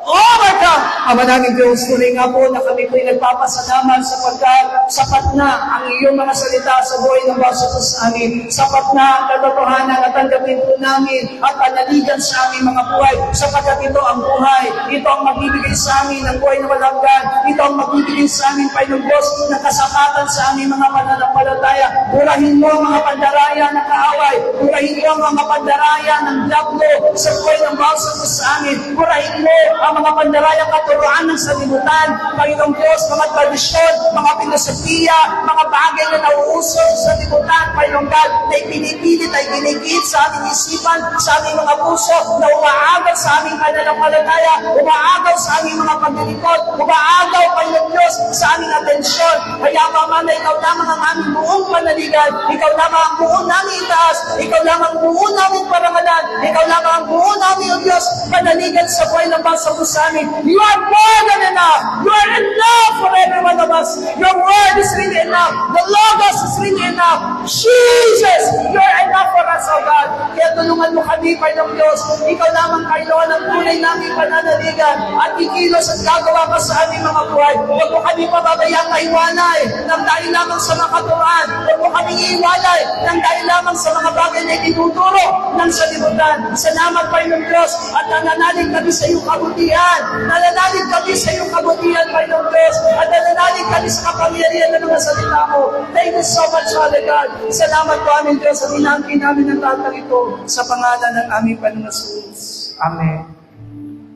Overcome! Ama namin Diyos, tuloy nga po na kami po'y nagpapasalamat sapagkat sapat na ang iyong mga salita sa buhay ng bawat sa amin. Sapat na ang katotohanan at tanggapin po namin at panaligan sa aming mga buhay sapagkat ito ang buhay. Ito ang magbibigay sa amin ng buhay na walang hanggan. Ito ang magbibigay sa amin, Panginoon Diyos, ng kasapatan sa aming mga pananampalataya. Burahin mo ang mga pandaraya ng kaaway. Burahin mo ang mga pandaraya ng diablo sa buhay ng bawat sa amin. Burahin mo ang mga pandaraya katorya turuan ng sanlibutan, Panginoong Diyos, mga tradisyon, mga filosofiya, mga bagay na nauuso sa sanlibutan, Panginoong God, na ipinipilit ay ginigit sa aming isipan, sa aming mga puso, na umaagaw sa aming pananampalataya, umaagaw sa aming mga paglilingkod, umaagaw, Panginoong Diyos, sa aming atensyon. Kaya Ama, na Ikaw lamang ang aming buong panaligan, Ikaw lamang ang buong namin itaas, Ikaw lamang ang buong namin parangalan, Ikaw lamang ang buong namin, O Diyos, panaligan sa buhay ng basa mo sa amin. You are more than enough. You are enough for every one of us. Your word is really enough. The Logos is really enough. Jesus, you are enough for us, O God. Kaya tulungan mo kami, Panginoong Diyos. Ikaw lamang, Panginoon, ang tunay namin pananaligan at ikilos at gagawa ka sa aming mga buhay. Huwag mo kami pababayang maiwalay nang dahil lamang sa mga katuruan. Huwag mo kami iiwalay nang dahil lamang sa mga bagay na itinuturo ng sanlibutan. Salamat, Panginoong Diyos, at nananalig kami sa iyong kabutihan. Nananalig kami sa iyong kabutihan, Panginoong Diyos, at nananalig kami sa kapangyarihan ng mga salita mo. Thank you so much, Father God. Salamat po, aming Diyos, at inaangkin namin ang lahat ito sa pangalan ng aming Panginoong Jesus. Amen.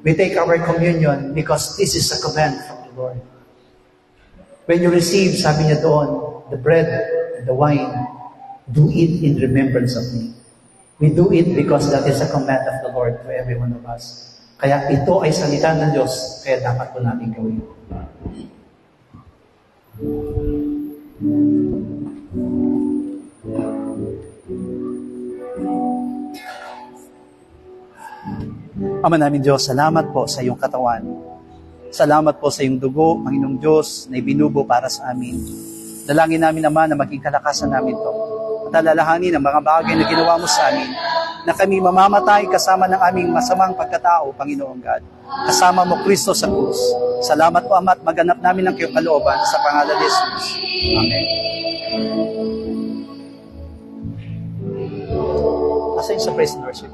We take our communion because this is a command from the Lord. When you receive, sabi niya doon, the bread and the wine, do it in remembrance of me. We do it because that is a command of the Lord to every one of us. Kaya ito ay salita ng Diyos, kaya dapat po natin gawin. Ama namin Diyos, salamat po sa iyong katawan. Salamat po sa iyong dugo, Panginoong Diyos, na ibinubo para sa amin. Dalangin namin naman na maging kalakasan namin to. At alalahanin ang mga bagay na ginawa mo sa amin, na kami mamamatay kasama ng aming masamang pagkatao, Panginoong God. Kasama mo, Kristo, sa krus. Salamat po, Ama, at maganap namin ang iyong kalooban sa pangalan ni Jesus. Amen. Asa yung sa praise and worship?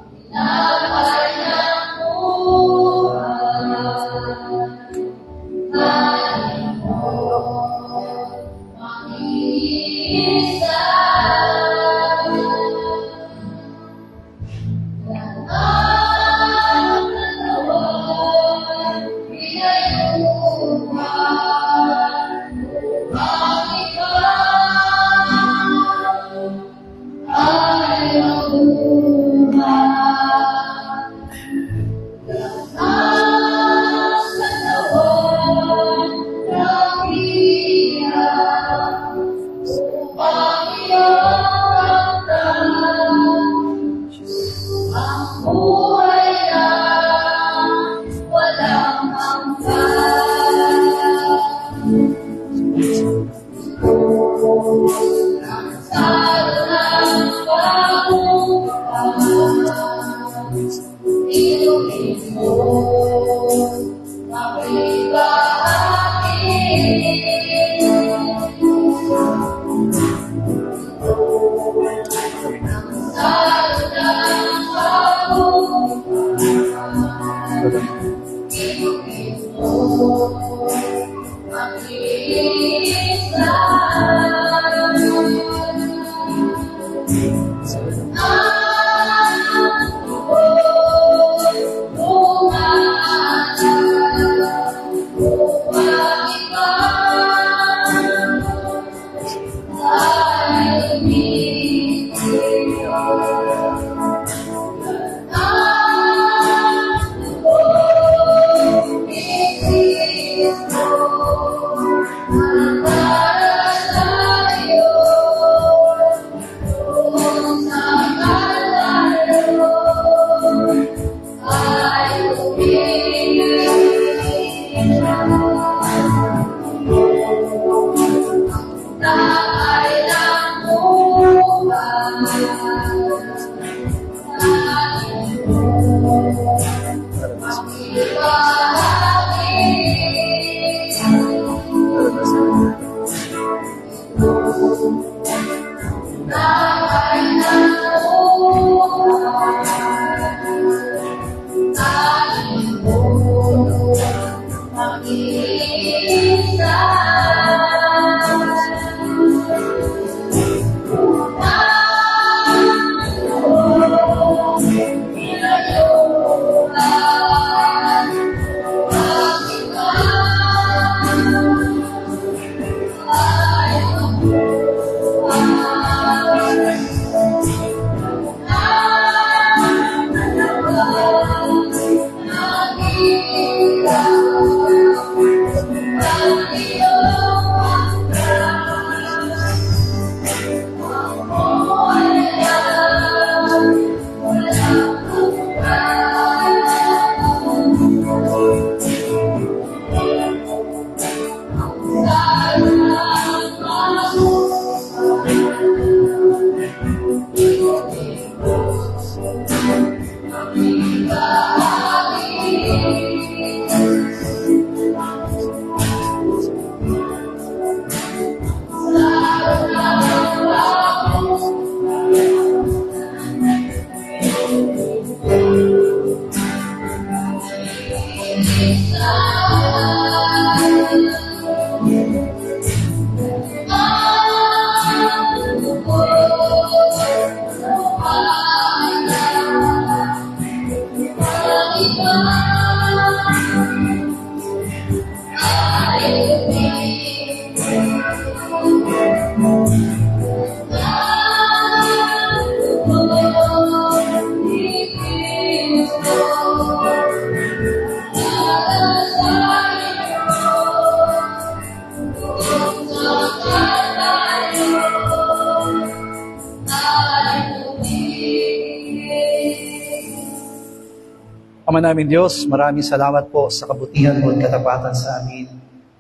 Ama namin Diyos, maraming salamat po sa kabutihan mo at katapatan sa amin.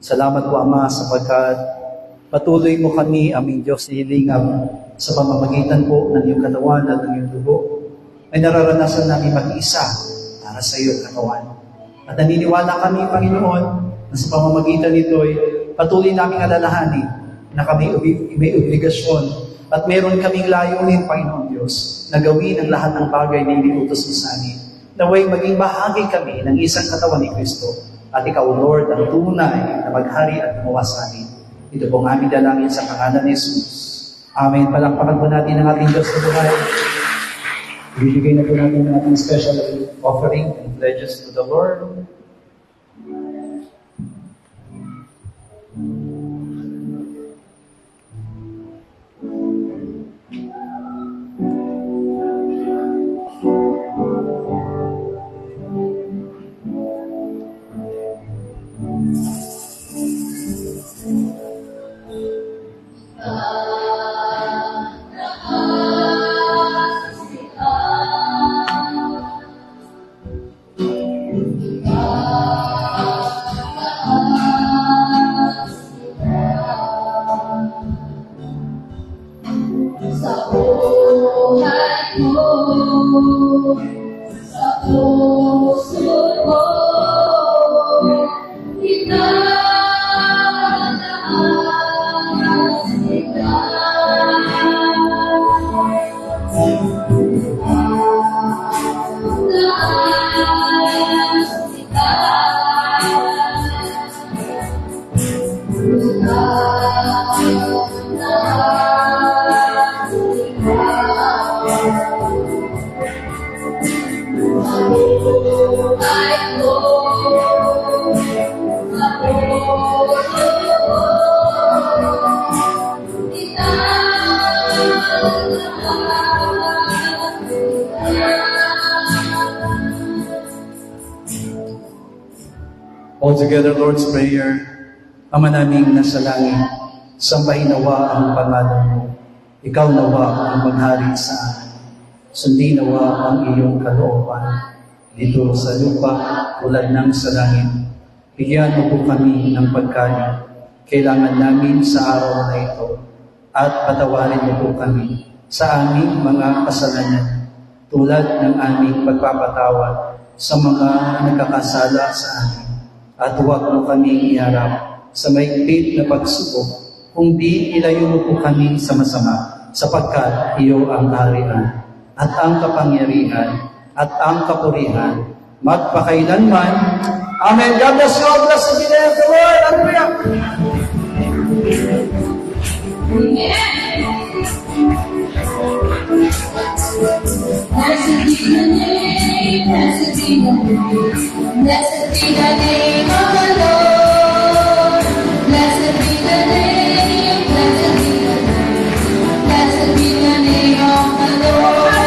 Salamat po, Ama, sapagkat patuloy mo kami, aming Diyos, nililingap sa pamamagitan po ng iyong katawan at ng iyong dugo. Ay nararanasan namin mag-isa para sa iyong katawan. At naniniwala kami, Panginoon, na sa pamamagitan nito'y patuloy naming alalahanin na kami may obligasyon at meron kaming layunin, Panginoon Diyos, na gawin ang lahat ng bagay na iniutos mo sa amin. Naway maging bahagi kami ng isang katawan ni Kristo at ikaw, Lord, ang tunay na maghari at gumawa sa amin. Ito pong aming dalangin sa pangalan ni Jesus. Amen. Palakpakan po natin ang ating Diyos na buhay. Ibibigay na po natin ang ating special offering and pledges to the Lord. All together, Lord's Prayer. Ama naming nasa langit, sambahin nawa ang pangalan mo. Ikaw nawa ang maghari sa amin. Sundin nawa ang iyong kalooban dito sa lupa tulad ng sa langit. Bigyan mo po kami ng pagkain kailangan namin sa araw na ito at patawarin mo po kami sa aming mga kasalanan tulad ng aming pagpapatawad sa mga nagkakasala sa amin. At huwag mo kami iharap sa maigpit na pagsubok, kundi ilayo mo po kami sa masama, sapagkat iyo ang kaharian, at ang kapangyarihan, at ang kapurihan, magpakailanman. Amen. God bless you all. Bless the name of the Lord. Hallelujah. Blessed be the name, blessed be the name, blessed be the name of the Lord. Blessed be the name, blessed be the name, blessed be the name of the Lord.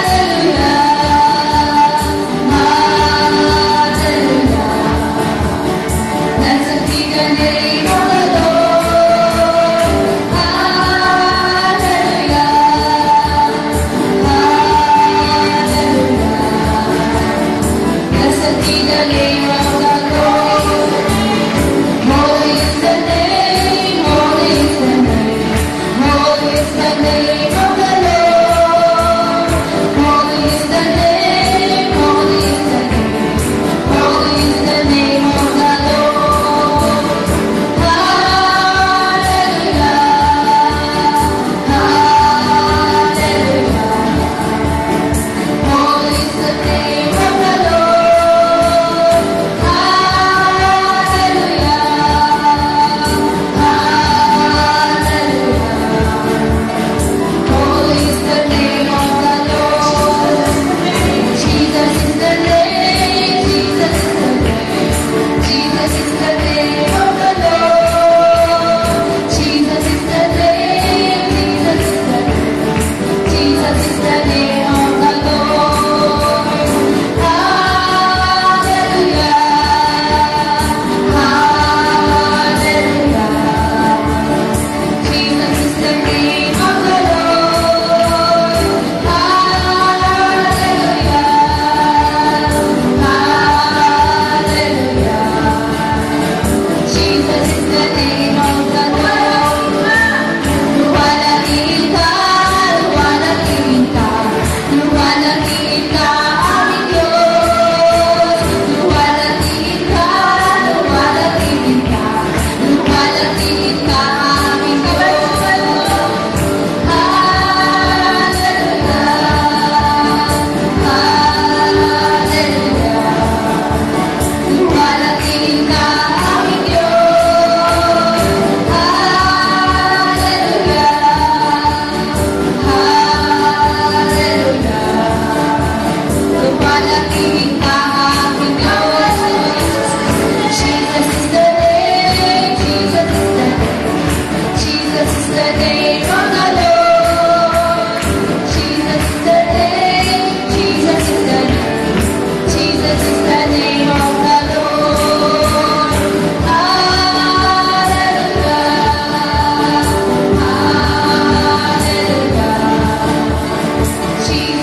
Hallelujah, hallelujah. Blessed be the name of the Lord. Hallelujah, hallelujah. Blessed be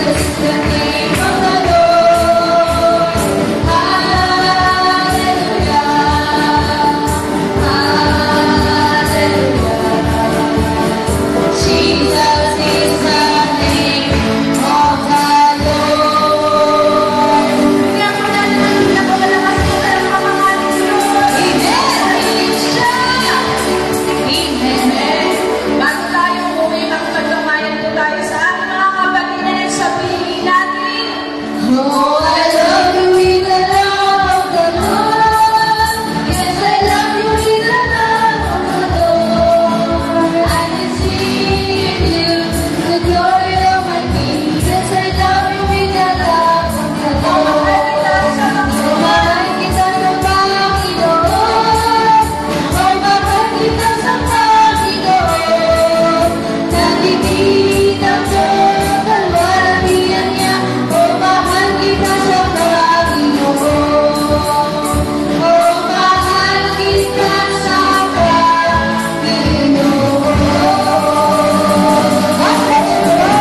Jesus,